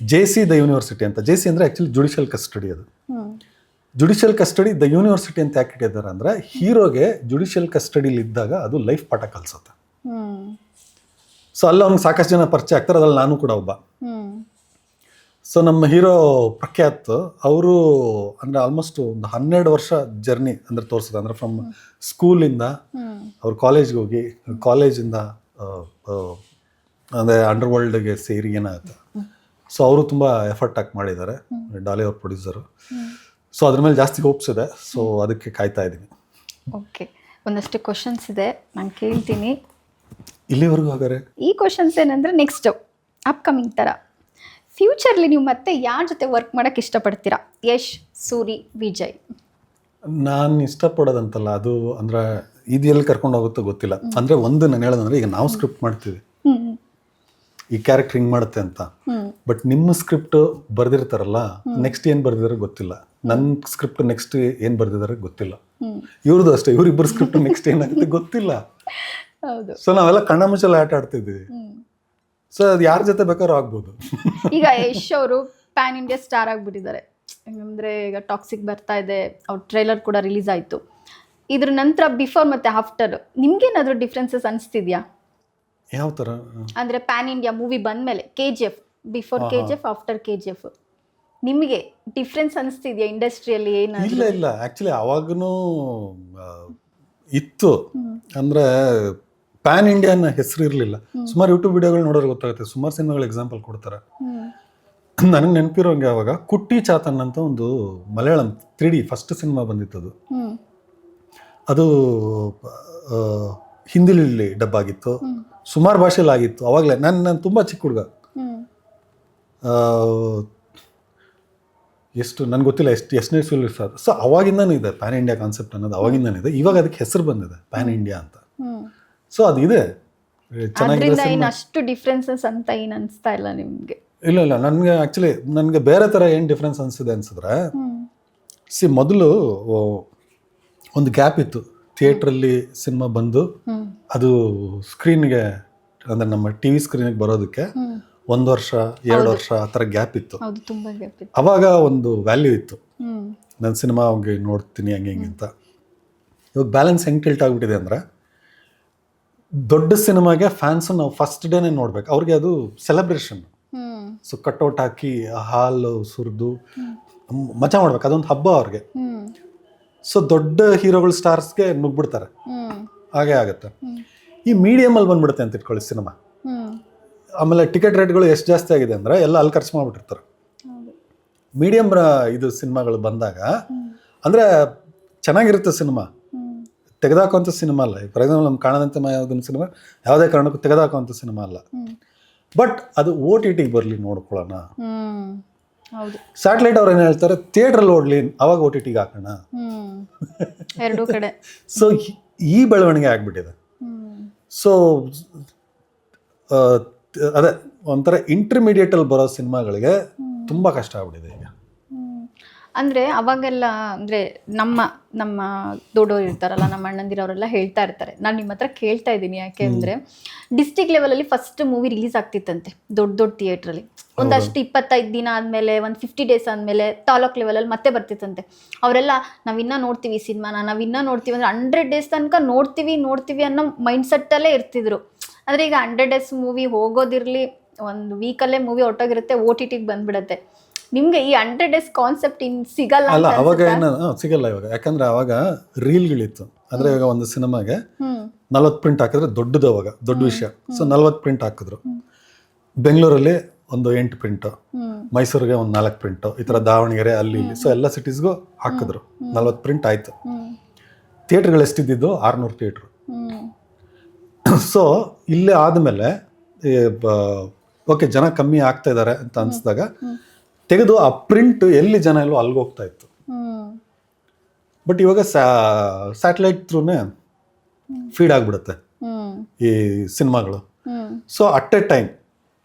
JC ದ ಯೂನಿವರ್ಸಿಟಿ ಅಂತ. JC ಅಂದರೆ ಆ್ಯಕ್ಚುಲಿ ಜುಡಿಷಿಯಲ್ ಕಸ್ಟಡಿ. ಅದು ಜುಡಿಷಿಯಲ್ ಕಸ್ಟಡಿ ದ ಯೂನಿವರ್ಸಿಟಿ ಅಂತ ಯಾಕೆ ಇಟ್ಟಿದ್ದಾರೆ ಅಂದರೆ, ಹೀರೋಗೆ ಜುಡಿಷಿಯಲ್ ಕಸ್ಟಡಿಲಿ ಇದ್ದಾಗ ಅದು ಲೈಫ್ ಪಾಠ ಕಲಿಸುತ್ತೆ. ಸೊ ಅಲ್ಲಿ ಅವ್ನಿಗೆ ಸಾಕಷ್ಟು ಜನ ಪರಿಚಯ ಆಗ್ತಾರೆ, ಅದ್ರಲ್ಲಿ ನಾನು ಕೂಡ ಒಬ್ಬ. ಸೊ ನಮ್ಮ ಹೀರೋ ಪ್ರಖ್ಯಾತ್ ಅವರು ಅಂದರೆ ಆಲ್ಮೋಸ್ಟ್ ಒಂದು 12 ವರ್ಷ ಜರ್ನಿ ಅಂದರೆ ತೋರಿಸಿದೆ. ಅಂದರೆ ಫ್ರಮ್ ಸ್ಕೂಲಿಂದ ಅವ್ರು ಕಾಲೇಜ್ಗೆ ಹೋಗಿ, ಕಾಲೇಜಿಂದ ಅಂದರೆ ಅಂಡರ್ ವರ್ಲ್ಡ್ಗೆ ಸೇರಿ ಏನಾಗುತ್ತೆ. ಸೊ ಅವರು ತುಂಬ ಎಫರ್ಟ್ ಹಾಕಿ ಮಾಡಿದ್ದಾರೆ, ಡಾಲಿ ಅವ್ರ ಪ್ರೊಡ್ಯೂಸರು. ಸೊ ಅದ್ರ ಮೇಲೆ ಜಾಸ್ತಿ ಹೋಪ್ಸ್ ಇದೆ. ಸೊ ಅದಕ್ಕೆ ಕಾಯ್ತಾ ಇದ್ದೀನಿ. ಓಕೆ, ಒಂದಷ್ಟು ಕ್ವಶನ್ಸ್ ಇದೆ, ನಾನು ಕೇಳ್ತೀನಿ, ಇಲ್ಲಿವರೆಗೂ ಹಾಗಾದ್ರೆ ಈ ಕ್ವಶನ್ಸ್ ಏನಂದರೆ ನೆಕ್ಸ್ಟ್ ಅಪ್ಕಮಿಂಗ್ ಥರ ಫ್ಯೂಚರ್ಲಿ ನೀವು ಮತ್ತೆ ಯಾರ ಜೊತೆ ವರ್ಕ್ ಮಾಡೋಕ್ಕೆ ಇಷ್ಟಪಡ್ತೀರಾ? ಯಶ್, ಸೂರಿ, ವಿಜಯ್. ನಾನು ಇಷ್ಟಪಡೋದಂತಲ್ಲ, ಅದು ಅಂದ್ರೆ ಇದು ಎಲ್ಲಿ ಕರ್ಕೊಂಡು ಹೋಗುತ್ತೋ ಗೊತ್ತಿಲ್ಲ. ಅಂದರೆ ಒಂದು ನಾನು ಹೇಳೋದಂದ್ರೆ, ಈಗ ನಾವು ಸ್ಕ್ರಿಪ್ಟ್ ಮಾಡ್ತೀವಿ, ಈ ಕ್ಯಾರೆಕ್ಟರ್ ಹಿಂಗೆ ಮಾಡುತ್ತೆ ಅಂತ, ಬಟ್ ನಿಮ್ಮ ಸ್ಕ್ರಿಪ್ಟ್ ಬರೆದಿರ್ತಾರಲ್ಲ, ನೆಕ್ಸ್ಟ್ ಏನು ಬರೆದಿದ್ದಾರೆ ಗೊತ್ತಿಲ್ಲ. ನನ್ನ ಸ್ಕ್ರಿಪ್ಟ್ ನೆಕ್ಸ್ಟ್ ಏನು ಬರೆದಿದ್ದಾರೆ ಗೊತ್ತಿಲ್ಲ. ಇವ್ರದ್ದು ಅಷ್ಟೇ, ಇವರಿಬ್ಬರು ಸ್ಕ್ರಿಪ್ಟ್ ನೆಕ್ಸ್ಟ್ ಏನಾಗುತ್ತೆ ಗೊತ್ತಿಲ್ಲ. ಹೌದು. ಸೊ ನಾವೆಲ್ಲ ಕಣ್ಣ ಮುಚ್ಚಲು ಆಟ ಆಡ್ತಿದ್ವಿ. ಸೊ ಅದು ಯಾರ ಜೊತೆ ಬೇಕಾದ್ರೂ ಆಗ್ಬೋದು. ಈಗ ಯಶ್ ಅವರು ಪ್ಯಾನ್ ಇಂಡಿಯಾ ಸ್ಟಾರ್ ಆಗಿಬಿಟ್ಟಿದ್ದಾರೆ. ಅಂದರೆ ಈಗ ಟಾಕ್ಸಿಕ್ ಬರ್ತಾ ಇದೆ, ಅವ್ರ ಟ್ರೈಲರ್ ಕೂಡ ರಿಲೀಸ್ ಆಯಿತು. ಇದ್ರ ನಂತರ ಬಿಫೋರ್ ಮತ್ತು ಆಫ್ಟರ್ ನಿಮ್ಗೇನಾದರೂ ಡಿಫ್ರೆನ್ಸಸ್ ಅನಿಸ್ತಿದ್ಯಾ? ಯಾವ ಥರ ಅಂದರೆ ಪ್ಯಾನ್ ಇಂಡಿಯಾ ಮೂವಿ ಬಂದಮೇಲೆ KGF, before KGF, after KGF ನಿಮಗೆ ಡಿಫ್ರೆನ್ಸ್ ಅನಿಸ್ತಿದ್ಯಾ ಇಂಡಸ್ಟ್ರಿಯಲ್ಲಿ? ಏನಾದ್ರು ಇಲ್ಲ ಇಲ್ಲ, ಆ್ಯಕ್ಚುಲಿ ಅವಾಗೂ ಇತ್ತು. ಅಂದರೆ ಪ್ಯಾನ್ ಇಂಡಿಯಾನ ಹೆಸರು ಇರಲಿಲ್ಲ. ಸುಮಾರು ಯೂಟ್ಯೂಬ್ ವಿಡಿಯೋಗಳು ನೋಡೋರು ಗೊತ್ತಾಗುತ್ತೆ, ಸುಮಾರು ಸಿನಿಮಾಗಳು ಎಕ್ಸಾಂಪಲ್ ಕೊಡ್ತಾರೆ. ನನಗೆ ನೆನಪಿರೋಂಗೆ ಅವಾಗ ಕುಟ್ಟಿ ಚಾತನ್ ಅಂತ ಒಂದು ಮಲಯಾಳಂ 3D ಫಸ್ಟ್ ಸಿನಿಮಾ ಬಂದಿತ್ತು. ಅದು ಹಿಂದಿಲಿ ಡಬ್ ಆಗಿತ್ತು, ಸುಮಾರು ಭಾಷೆಯಲ್ಲಿ ಆಗಿತ್ತು. ಅವಾಗಲೇ ನಾನು ತುಂಬ ಚಿಕ್ಕ ಹುಡುಗ, ಎಷ್ಟು ನನಗೆ ಗೊತ್ತಿಲ್ಲ, ಎಷ್ಟನೇ ಫಿಲ್ ಸರ್. ಸೊ ಅವಾಗಿಂದನೂ ಇದೆ ಪ್ಯಾನ್ ಇಂಡಿಯಾ ಕಾನ್ಸೆಪ್ಟ್ ಅನ್ನೋದು, ಅವಾಗಿಂದನೂ ಇದೆ. ಇವಾಗ ಅದಕ್ಕೆ ಹೆಸರು ಬಂದಿದೆ ಪ್ಯಾನ್ ಇಂಡಿಯಾ ಅಂತ. ಸೊ ಅದು ಇದೆ, ಚೆನ್ನಾಗಿದೆ. ಅಷ್ಟು ಡಿಫ್ರೆನ್ಸಸ್ ಅಂತ ಏನು ಅನಿಸ್ತಾ ಇಲ್ಲ ನಿಮಗೆ? ಇಲ್ಲ ಇಲ್ಲ, ನನಗೆ ಬೇರೆ ಥರ ಏನು ಡಿಫ್ರೆನ್ಸ್ ಅನಿಸಿದೆ ಅನ್ಸಿದ್ರೆ, ಮೊದಲು ಒಂದು ಗ್ಯಾಪ್ ಇತ್ತು. ಥಿಯೇಟ್ರಲ್ಲಿ ಸಿನಿಮಾ ಬಂದು ಅದು ಸ್ಕ್ರೀನ್ಗೆ, ಅಂದರೆ ನಮ್ಮ TV ಸ್ಕ್ರೀನಿಗೆ ಬರೋದಕ್ಕೆ 1 ವರ್ಷ 2 ವರ್ಷ ಆ ಥರ ಗ್ಯಾಪ್ ಇತ್ತು. ಅವಾಗ ಒಂದು ವ್ಯಾಲ್ಯೂ ಇತ್ತು, ನನ್ನ ಸಿನಿಮಾ ಹೋಗಿ ನೋಡ್ತೀನಿ ಹಂಗೆ ಹಿಂಗೆ ಅಂತ. ಇವಾಗ ಬ್ಯಾಲೆನ್ಸ್ ಹೆಂಗೆ ಟಿಲ್ಟ್ ಆಗಿಬಿಟ್ಟಿದೆ ಅಂದರೆ, ದೊಡ್ಡ ಸಿನಿಮಾಗೆ ಫ್ಯಾನ್ಸು ನಾವು ಫಸ್ಟ್ ಡೇನೇ ನೋಡ್ಬೇಕು, ಅವ್ರಿಗೆ ಅದು ಸೆಲೆಬ್ರೇಷನ್. ಸೊ ಕಟ್ಔಟ್ ಹಾಕಿ ಹಾಲು ಸುರಿದು ಮಜಾ ಮಾಡ್ಬೇಕು, ಅದೊಂದು ಹಬ್ಬ ಅವ್ರಿಗೆ. ಸೊ ದೊಡ್ಡ ಹೀರೋಗಳು ಸ್ಟಾರ್ಸ್ಗೆ ನುಗ್ಬಿಡ್ತಾರೆ, ಹಾಗೆ ಆಗುತ್ತೆ. ಈ ಮೀಡಿಯಮಲ್ಲಿ ಬಂದ್ಬಿಡುತ್ತೆ ಅಂತ ಇಟ್ಕೊಳ್ಳಿ ಸಿನಿಮಾ. ಆಮೇಲೆ ಟಿಕೆಟ್ ರೇಟ್ಗಳು ಎಷ್ಟು ಜಾಸ್ತಿ ಆಗಿದೆ ಅಂದರೆ ಎಲ್ಲ ಅಲ್ಲಿ ಖರ್ಚು ಮಾಡಿಬಿಟ್ಟಿರ್ತಾರೆ. ಮೀಡಿಯಮ್ ಇದು ಸಿನಿಮಾಗಳು ಬಂದಾಗ ಅಂದರೆ ಚೆನ್ನಾಗಿರುತ್ತೆ ಸಿನಿಮಾ, ತೆಗೆದಾಕುವಂಥ ಸಿನಿಮಾ ಅಲ್ಲ. ಫಾರ್ ಎಕ್ಸಾಂಪಲ್ ನಮ್ಮ ಕಾಣದಂತೆ ಮಾಯಾವದನ ಸಿನಿಮಾ ಯಾವುದೇ ಕಾರಣಕ್ಕೂ ತೆಗೆದಾಕುವಂಥ ಸಿನಿಮಾ ಅಲ್ಲ. ಬಟ್ ಅದು OTTಗೆ ಬರಲಿ ನೋಡ್ಕೊಳ್ಳೋಣ. ಸ್ಯಾಟಲೈಟ್ ಅವ್ರು ಏನು ಹೇಳ್ತಾರೆ, ಥಿಯೇಟ್ರಲ್ಲಿ ಓಡಲಿ, ಅವಾಗ OTTಗೆ ಹಾಕೋಣ. ಎರಡೂ ಕಡೆ. ಸೊ ಈ ಬೆಳವಣಿಗೆ ಆಗ್ಬಿಟ್ಟಿದೆ. ಸೊ ಅದೇ ಒಂಥರ ಇಂಟರ್ಮೀಡಿಯೇಟಲ್ಲಿ ಬರೋ ಸಿನಿಮಾಗಳಿಗೆ ತುಂಬ ಕಷ್ಟ ಆಗ್ಬಿಟ್ಟಿದೆ ಈಗ. ಅಂದರೆ ಅವಾಗೆಲ್ಲ ಅಂದರೆ ನಮ್ಮ ನಮ್ಮ ದೊಡ್ಡವರು ಇರ್ತಾರಲ್ಲ, ನಮ್ಮ ಅಣ್ಣಂದಿರವರೆಲ್ಲ ಹೇಳ್ತಾ ಇರ್ತಾರೆ. ನಾನು ನಿಮ್ಮ ಹತ್ರ ಕೇಳ್ತಾ ಇದ್ದೀನಿ ಯಾಕೆ ಅಂದರೆ, ಡಿಸ್ಟಿಕ್ ಲೆವೆಲಲ್ಲಿ ಫಸ್ಟ್ ಮೂವಿ ರಿಲೀಸ್ ಆಗ್ತಿತ್ತಂತೆ ದೊಡ್ಡ ಥಿಯೇಟ್ರಲ್ಲಿ. ಒಂದಷ್ಟು 25 ದಿನ ಆದಮೇಲೆ, ಒಂದು 50 ಡೇಸ್ ಆದಮೇಲೆ ತಾಲೂಕ್ ಲೆವೆಲಲ್ಲಿ ಮತ್ತೆ ಬರ್ತಿತ್ತಂತೆ. ಅವರೆಲ್ಲ ನಾವಿನ್ನೂ ನೋಡ್ತೀವಿ ಸಿನಿಮಾನ, ನಾವಿನ್ನೂ ನೋಡ್ತೀವಿ ಅಂದರೆ 100 ಡೇಸ್ ತನಕ ನೋಡ್ತೀವಿ ಅನ್ನೋ ಮೈಂಡ್ಸೆಟ್ಟಲ್ಲೇ ಇರ್ತಿದ್ರು. ಆದರೆ ಈಗ 100 ಡೇಸ್ ಮೂವಿ ಹೋಗೋದಿರಲಿ, ಒಂದು ವೀಕಲ್ಲೇ ಮೂವಿ ಹೊರಟೋಗಿರುತ್ತೆ, OTTಗೆ ಬಂದುಬಿಡುತ್ತೆ. ನಿಮಗೆ ಈ 100 ಡೇಸ್ ಕಾನ್ಸೆಪ್ಟ್ ಇನ್ನು ಸಿಗಲ್ಲ ಅಲ್ಲ? ಅವಾಗ ಸಿಗಲ್ಲ ಇವಾಗ, ಯಾಕಂದ್ರೆ ಅವಾಗ ರೀಲ್ಗಳಿತ್ತು. ಅಂದರೆ ಇವಾಗ ಒಂದು ಸಿನಿಮಾಗೆ 40 ಪ್ರಿಂಟ್ ಹಾಕಿದ್ರೆ ದೊಡ್ಡದು, ಅವಾಗ ದೊಡ್ಡ ವಿಷಯ. ಸೊ 40 ಪ್ರಿಂಟ್ ಹಾಕಿದ್ರು. ಬೆಂಗಳೂರಲ್ಲಿ ಒಂದು 8 ಪ್ರಿಂಟು, ಮೈಸೂರಿಗೆ ಒಂದು 4 ಪ್ರಿಂಟು, ಈ ಥರ ದಾವಣಗೆರೆ ಅಲ್ಲಿ ಇಲ್ಲಿ. ಸೊ ಎಲ್ಲ ಸಿಟೀಸ್ಗೂ ಹಾಕಿದ್ರು, 40 ಪ್ರಿಂಟ್ ಆಯಿತು. ಥಿಯೇಟ್ರ್ಗಳು ಎಷ್ಟಿದ್ದು? 600 ಥಿಯೇಟ್ರು. ಸೊ ಇಲ್ಲೇ ಆದಮೇಲೆ ಓಕೆ ಜನ ಕಮ್ಮಿ ಆಗ್ತಾ ಇದ್ದಾರೆ ಅಂತ ಅನಿಸಿದಾಗ ತೆಗೆದು ಆ ಪ್ರಿಂಟ್ ಎಲ್ಲಿ ಜನ ಎಲ್ಲೋ ಅಲ್ಲಿಗೆ ಹೋಗ್ತಾ ಇತ್ತು. ಬಟ್ ಇವಾಗ ಸ್ಯಾಟಲೈಟ್ ಥ್ರೂನೇ ಫೀಡ್ ಆಗಿಬಿಡುತ್ತೆ ಈ ಸಿನಿಮಾಗಳು. So at A time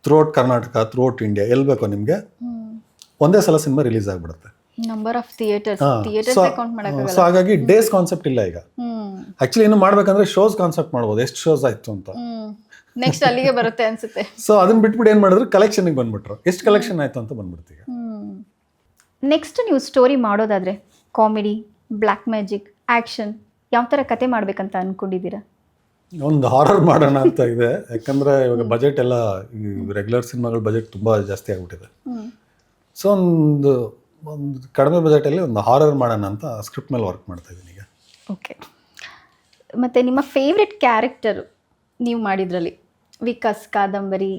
throughout Karnataka, throughout India, ಎಲ್ಲಿ ಬೇಕೋ ನಿಮಗೆ ಒಂದೇ ಸಲ ಸಿನಿಮಾ ರಿಲೀಸ್ ಆಗಿಬಿಡುತ್ತೆ. Number of theatres. ಸೊ ಹಾಗಾಗಿ ಡೇಸ್ ಕಾನ್ಸೆಪ್ಟ್ ಇಲ್ಲ ಈಗ. ಆಕ್ಚುಲಿ ಇನ್ನು ಮಾಡ್ಬೇಕಂದ್ರೆ ಶೋಸ್ ಕಾನ್ಸೆಪ್ಟ್ ಮಾಡ್ಬೋದು, ಎಷ್ಟು ಶೋಸ್ ಆಯ್ತು ಅಂತ. ನೆಕ್ಸ್ಟ್ ಅಲ್ಲಿಗೆ ಬರುತ್ತೆ ಅನ್ಸುತ್ತೆ. ಸೊ ಅದನ್ನ ಬಿಟ್ಬಿಟ್ಟು ಏನು ಮಾಡಿದ್ರು, ಕಲೆಕ್ಷನ್ಗೆ ಬಂದ್ಬಿಟ್ರು, ಎಷ್ಟು ಕಲೆಕ್ಷನ್ ಆಯ್ತು ಅಂತ ಬಂದ್ಬಿಡ್ತು ಈಗ. ನೆಕ್ಸ್ಟ್ ನೀವು ಸ್ಟೋರಿ ಮಾಡೋದಾದ್ರೆ ಕಾಮಿಡಿ, ಬ್ಲ್ಯಾಕ್ ಮ್ಯಾಜಿಕ್, ಆ್ಯಕ್ಷನ್, ಯಾವ ಥರ ಕತೆ ಮಾಡ್ಬೇಕಂತ ಅನ್ಕೊಂಡಿದ್ದೀರಾ? ಒಂದು ಹಾರರ್ ಮಾಡೋಣ ಅಂತ ಇದೆ. ಯಾಕಂದರೆ ಇವಾಗ ಬಜೆಟ್ ಎಲ್ಲ ರೆಗ್ಯುಲರ್ ಸಿನಿಮಾಗಳ ಬಜೆಟ್ ತುಂಬ ಜಾಸ್ತಿ ಆಗಿಬಿಟ್ಟಿದೆ. ಸೊ ಒಂದು ಕಡಿಮೆ ಬಜೆಟಲ್ಲಿ ಒಂದು ಹಾರರ್ ಮಾಡೋಣ ಅಂತ ಸ್ಕ್ರಿಪ್ಟ್ ಮೇಲೆ ವರ್ಕ್ ಮಾಡ್ತಾ ಇದ್ದೀನಿ ಈಗ. ಓಕೆ. ಮತ್ತು ನಿಮ್ಮ ಫೇವ್ರೆಟ್ ಕ್ಯಾರೆಕ್ಟರು ನೀವು ಮಾಡಿದ್ರಲ್ಲಿ? ವಿಕಾಸ್, ಕಾದಂಬರಿ,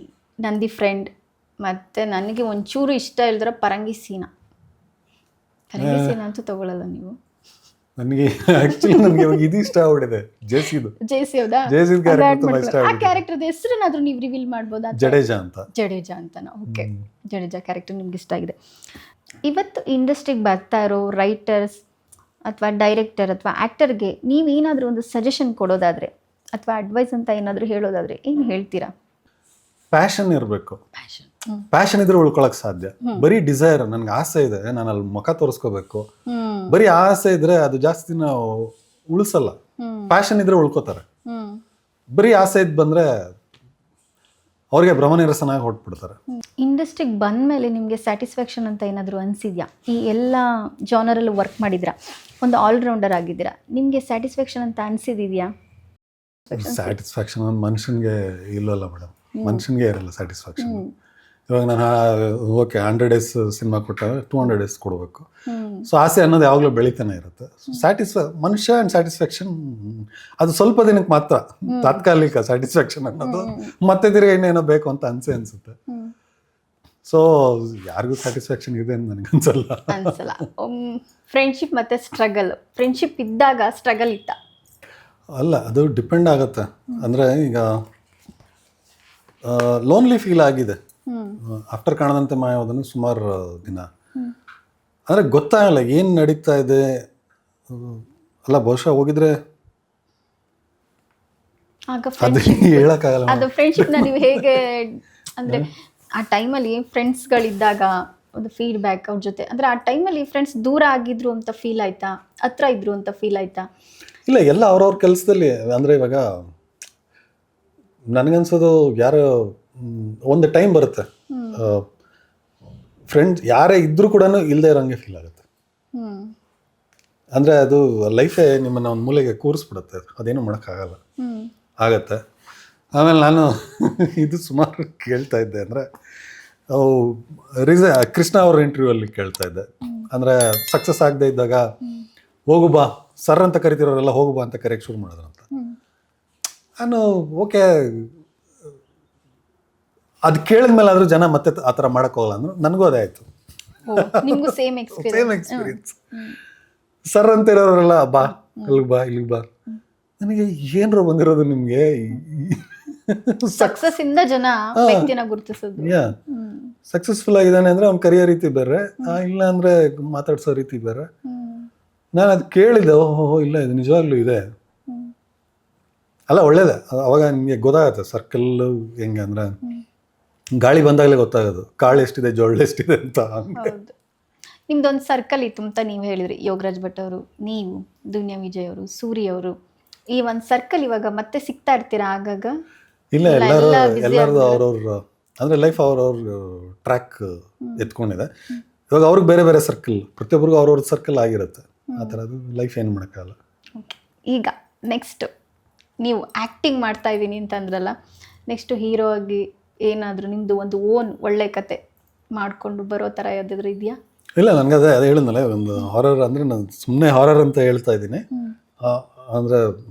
ನಂದಿ ಫ್ರೆಂಡ್, ಮತ್ತು ನನಗೆ ಒಂಚೂರು ಇಷ್ಟ ಇಲ್ದಿರೋ ಪರಂಗಿ ಸೀನಾ. ಪರಂಗಿ ಸೀನಾ ಅಂತೂ ತಗೊಳ್ಳಲ್ಲ ನೀವು? ನನಗೆ ಆಕ್ಚುಲಿ ನನಗೆ ಇವಾಗ ಇದು ಇಷ್ಟ ಆಗ್ಬಿಟ್ಟಿದೆ, ಜೇಸಿದು. ಜೇಸಿ ಹೌದಾ? ಜೇಸಿದ ಕ್ಯಾರೆಕ್ಟರ್ ತುಂಬಾ ಇಷ್ಟ ಆ ಆಗ್ಬಿಟ್ಟಿದೆ. ಕ್ಯಾರೆಕ್ಟರ್ ಹೆಸರನ್ನಾದ್ರೂ ನೀವು ರಿವೀಲ್ ಮಾಡ್ಬೋದಾ? ಜಡೇಜಾ ಅಂತ. ಜಡೇಜಾ ಅಂತನಾ? ಓಕೆ, ಜಡೇಜಾ ಕ್ಯಾರೆಕ್ಟರ್ ನಿಮ್ಗೆ ಇಷ್ಟ ಆಗಿದೆ. ಇವತ್ತು ಇಂಡಸ್ಟ್ರಿಗೆ ಬರ್ತಾ ಇರೋ ರೈಟರ್ಸ್ ಅಥವಾ ಡೈರೆಕ್ಟರ್ ಅಥವಾ ಆ್ಯಕ್ಟರ್ಗೆ ನೀವೇನಾದರೂ ಒಂದು ಸಜೆಷನ್ ಕೊಡೋದಾದರೆ ಅಥವಾ ಅಡ್ವೈಸ್ ಅಂತ ಏನಾದರೂ ಹೇಳೋದಾದರೆ ಏನು ಹೇಳ್ತೀರಾ? ಪ್ಯಾಷನ್ ಇರಬೇಕು. ಪ್ಯಾಷನ್ ಇದ್ರೆ ಉಳ್ಕೊಳಕ್ ಸಾಧ್ಯ. ಬರೀ ಡಿಸೈರ್, ನನ್ಗೆ ಆಸೆ ಇದೆ, ನಾನು ಅಲ್ಲಿ ಮುಖ ತೋರಿಸ್ಕೋಬೇಕು, ಬರೀ ಆಸೆ ಇದ್ರೆ ಅದು ಜಾಸ್ತಿ ದಿನ ಉಳಿಸಲ್ಲ. ಪ್ಯಾಷನ್ ಇದ್ರೆ ಉಳ್ಕೋತಾರೆ. ಬರೀ ಆಸೆ ಇದ್ ಬಂದ್ರೆ ಅವ್ರಿಗೆ ಭ್ರಮನಿರಸನಾಗಿ ಹೊಟ್ಬಿಡ್ತಾರೆ. ಇಂಡಸ್ಟ್ರಿಗೆ ಬಂದಮೇಲೆ ನಿಮಗೆ ಸ್ಯಾಟಿಸ್ಫ್ಯಾಕ್ಷನ್ ಅಂತ ಏನಾದರೂ ಅನಿಸಿದ್ಯಾ? ಈ ಎಲ್ಲ ಜಾನರಲ್ಲೂ ವರ್ಕ್ ಮಾಡಿದ್ದೀರಾ, ಒಂದು ಆಲ್ರೌಂಡರ್ ಆಗಿದ್ದೀರಾ, ನಿಮಗೆ ಸ್ಯಾಟಿಸ್ಫ್ಯಾಕ್ಷನ್ ಅಂತ ಅನಿಸಿದೆಯಾ? ಸ್ಯಾಟಿಸ್ಫ್ಯಾಕ್ಷನ್ ಒಂದು ಮನುಷ್ಯನ್ಗೆ ಇಲ್ಲಲ್ಲ ಮೇಡಮ್, ಮನುಷ್ಯನ್ಗೆ ಇರಲ್ಲ ಸ್ಯಾಟಿಸ್ಫ್ಯಾಕ್ಷನ್. ಇವಾಗ ನಾನು ಓಕೆ 100 days ಸಿನಿಮಾ ಕೊಟ್ಟಾಗ 200 days ಕೊಡಬೇಕು. ಸೊ ಆಸೆ ಅನ್ನೋದು ಯಾವಾಗಲೂ ಬೆಳಿತಾನೆ ಇರುತ್ತೆ. ಮನುಷ್ಯ ಆ್ಯಂಡ್ ಸ್ಯಾಟಿಸ್ಫ್ಯಾಕ್ಷನ್ ಅದು ಸ್ವಲ್ಪ ದಿನಕ್ಕೆ ಮಾತ್ರ, ತಾತ್ಕಾಲಿಕ ಸ್ಯಾಟಿಸ್ಫ್ಯಾಕ್ಷನ್ ಅನ್ನೋದು. ಮತ್ತೆ ತಿರ್ಗಿ ಇನ್ನೇನೋ ಬೇಕು ಅಂತ ಅನ್ಸುತ್ತೆ. ಸೊ ಯಾರಿಗೂ ಸ್ಯಾಟಿಸ್ಫ್ಯಾಕ್ಷನ್ ಇದೆ ಅಂತ ನನಗೆ ಅನ್ಸಲ್ಲ. ಫ್ರೆಂಡ್ಶಿಪ್ ಮತ್ತೆ ಸ್ಟ್ರಗಲ್, ಫ್ರೆಂಡ್ಶಿಪ್ ಇದ್ದಾಗ ಸ್ಟ್ರಗಲ್ ಇತ್ತ ಅಲ್ಲ, ಅದು ಡಿಪೆಂಡ್ ಆಗುತ್ತೆ. ಅಂದರೆ ಈಗ ಲೋನ್ಲಿ ಫೀಲ್ ಆಗಿದೆ ಆಫ್ಟರ್ ಕಾಣದಂತೆ ಮಾಯವಾದನು ಸುಮಾರು ದಿನ. ಅಂದರೆ ಗೊತ್ತಾಗಲ್ಲ ಏನು ನಡೀತಾ ಇದೆ. ಅಲ್ಲ ಬಹುಶಃ ಹೋಗಿದ್ರೆ ಅದು ಹೇಳಕ್ಕಾಗಲ್ಲ. ಅದು ಫ್ರೆಂಡ್ಶಿಪ್ನ ನೀವು ಹೇಗೆ ಅಂದರೆ ಆ ಟೈಮಲ್ಲಿ ಫ್ರೆಂಡ್ಸ್ಗಳಿದ್ದಾಗ ಒಂದು ಫೀಡ್ಬ್ಯಾಕ್ ಅವ್ರ ಜೊತೆ, ಅಂದರೆ ಆ ಟೈಮಲ್ಲಿ ಫ್ರೆಂಡ್ಸ್ ದೂರ ಆಗಿದ್ರು ಅಂತ ಫೀಲ್ ಆಯ್ತಾ, ಹತ್ರ ಇದ್ರು ಅಂತ ಫೀಲ್ ಆಯ್ತಾ? ಇಲ್ಲ, ಎಲ್ಲ ಅವ್ರವ್ರ ಕೆಲಸದಲ್ಲಿ. ಅಂದರೆ ಇವಾಗ ನನಗನ್ಸೋದು ಯಾರು ಒಂದು ಟೈಮ್ ಬರುತ್ತೆ, ಫ್ರೆಂಡ್ಸ್ ಯಾರೇ ಇದ್ರೂ ಕೂಡ ಇಲ್ಲದೆ ಇರೋಂಗೆ ಫೀಲ್ ಆಗುತ್ತೆ. ಅಂದರೆ ಅದು ಲೈಫೇ ನಿಮ್ಮನ್ನು ಒಂದು ಮೂಲೆಗೆ ಕೂರಿಸ್ಬಿಡುತ್ತೆ, ಅದೇನು ಮಾಡೋಕ್ಕಾಗಲ್ಲ, ಆಗತ್ತೆ. ಆಮೇಲೆ ನಾನು ಇದು ಸುಮಾರು ಕೇಳ್ತಾ ಇದ್ದೆ, ಅಂದರೆ ಕೃಷ್ಣ ಅವ್ರ ಇಂಟರ್ವ್ಯೂವಲ್ಲಿ ಕೇಳ್ತಾ ಇದ್ದೆ. ಅಂದರೆ ಸಕ್ಸಸ್ ಆಗದೆ ಇದ್ದಾಗ ಹೋಗು ಬಾ ಸರ್ ಅಂತ ಕರಿತಿರೋರೆಲ್ಲ ಹೋಗು ಬಾ ಅಂತ ಕರೆಯಕ್ಕೆ ಶುರು ಮಾಡಿದ್ರು ಅಂತ. ನಾನು ಓಕೆ ಅದು ಕೇಳಿದ್ಮೇಲೆ ಆದರೂ ಜನ ಮತ್ತೆ ಆ ಥರ ಮಾಡೋಕ್ಕೋಗಲ್ಲ ಅಂದರು. ನನಗೂ ಅದೇ ಆಯಿತು, ಸೇಮ್ ಎಕ್ಸ್ಪೀರಿಯನ್ಸ್. ಸರ್ ಅಂತ ಇರೋರೆಲ್ಲ ಬಾ ಅಲ್ಲಿಗೆ ಬಾ ಇಲ್ಲಿಗೆ ಬಾ. ನನಗೆ ಏನರು ಬಂದಿರೋದು ನಿಮಗೆ ಸಕ್ಸಸ್ ಇಂದ ಜನ ವ್ಯಕ್ತಿನ ಗುರುತಿಸೋದು. ಸಕ್ಸಸ್ಫುಲ್ ಆಗಿದ್ದಾನೆ ಅಂದರೆ ಅವ್ನು ಕರಿಯೋ ರೀತಿ ಬೇರೆ, ಇಲ್ಲ ಅಂದರೆ ಮಾತಾಡ್ಸೋ ರೀತಿ ಬೇರೆ. ನಾನು ಅದು ಕೇಳಿದೆ, ಓಹೋ ಇಲ್ಲ ಇದು ನಿಜವಾಗ್ಲೂ ಇದೆ. ಅಲ್ಲ ಒಳ್ಳೇದೇ, ಅವಾಗ ನಿಮಗೆ ಗೊತ್ತಾಗತ್ತೆ ಸರ್ಕಲ್ ಹೆಂಗೆ. ಅಂದರೆ ಗಾಳಿ ಬಂದಾಗಲೇ ಗೊತ್ತಾಗೋದು ಕಾಳು ಎಷ್ಟಿದೆ ಜೋಳ ಎಷ್ಟಿದೆ ಅಂತ. ನಿಮ್ದೊಂದು ಸರ್ಕಲ್ ಇತ್ತು ಅಂತ ನೀವು ಹೇಳಿದ್ರಿ, ಯೋಗರಾಜ್ ಭಟ್ ಅವರು, ನೀವು, ದುನಿಯಾ ವಿಜಯ್ ಅವರು, ಸೂರಿ ಅವರು. ಈ ಒಂದು ಸರ್ಕಲ್ ಇವಾಗ ಮತ್ತೆ ಸಿಗ್ತಾ ಇರ್ತೀರಾ ಆಗಾಗ? ಇಲ್ಲ, ಎಲ್ಲರದು ಅವ್ರವ್ರ ಅಂದರೆ ಲೈಫ್ ಅವ್ರವ್ರ ಟ್ರ್ಯಾಕ್ ಎತ್ಕೊಂಡಿದೆ. ಇವಾಗ ಅವ್ರಿಗೆ ಬೇರೆ ಬೇರೆ ಸರ್ಕಲ್, ಪ್ರತಿಯೊಬ್ಬರಿಗೂ ಅವ್ರವ್ರ ಸರ್ಕಲ್ ಆಗಿರುತ್ತೆ. ಆ ಥರದ್ದು ಲೈಫ್ ಏನು ಮಾಡೋಕ್ಕಾಗಲ್ಲ. ಈಗ ನೆಕ್ಸ್ಟ್ ನೀವು ಆ್ಯಕ್ಟಿಂಗ್ ಮಾಡ್ತಾ ಇದ್ದೀನಿ ಅಂತ ಅಂದ್ರಲ್ಲ, ನೆಕ್ಸ್ಟ್ ಹೀರೋ ಆಗಿ ಏನಾದರೂ ನಿಮ್ಮದು ಒಂದು ಓನ್ ಒಳ್ಳೆ ಕತೆ ಮಾಡಿಕೊಂಡು ಬರೋ ಥರ ಯಾವುದಾದ್ರೂ ಇದೆಯಾ? ಇಲ್ಲ, ನನಗೆ ಅದೇ ಹೇಳಿದ್ನಲ್ಲ, ಒಂದು ಹಾರರ್ ಅಂದರೆ ನಾನು ಸುಮ್ಮನೆ ಹಾರರ್ ಅಂತ ಹೇಳ್ತಾ ಇದ್ದೀನಿ. ಅಂದರೆ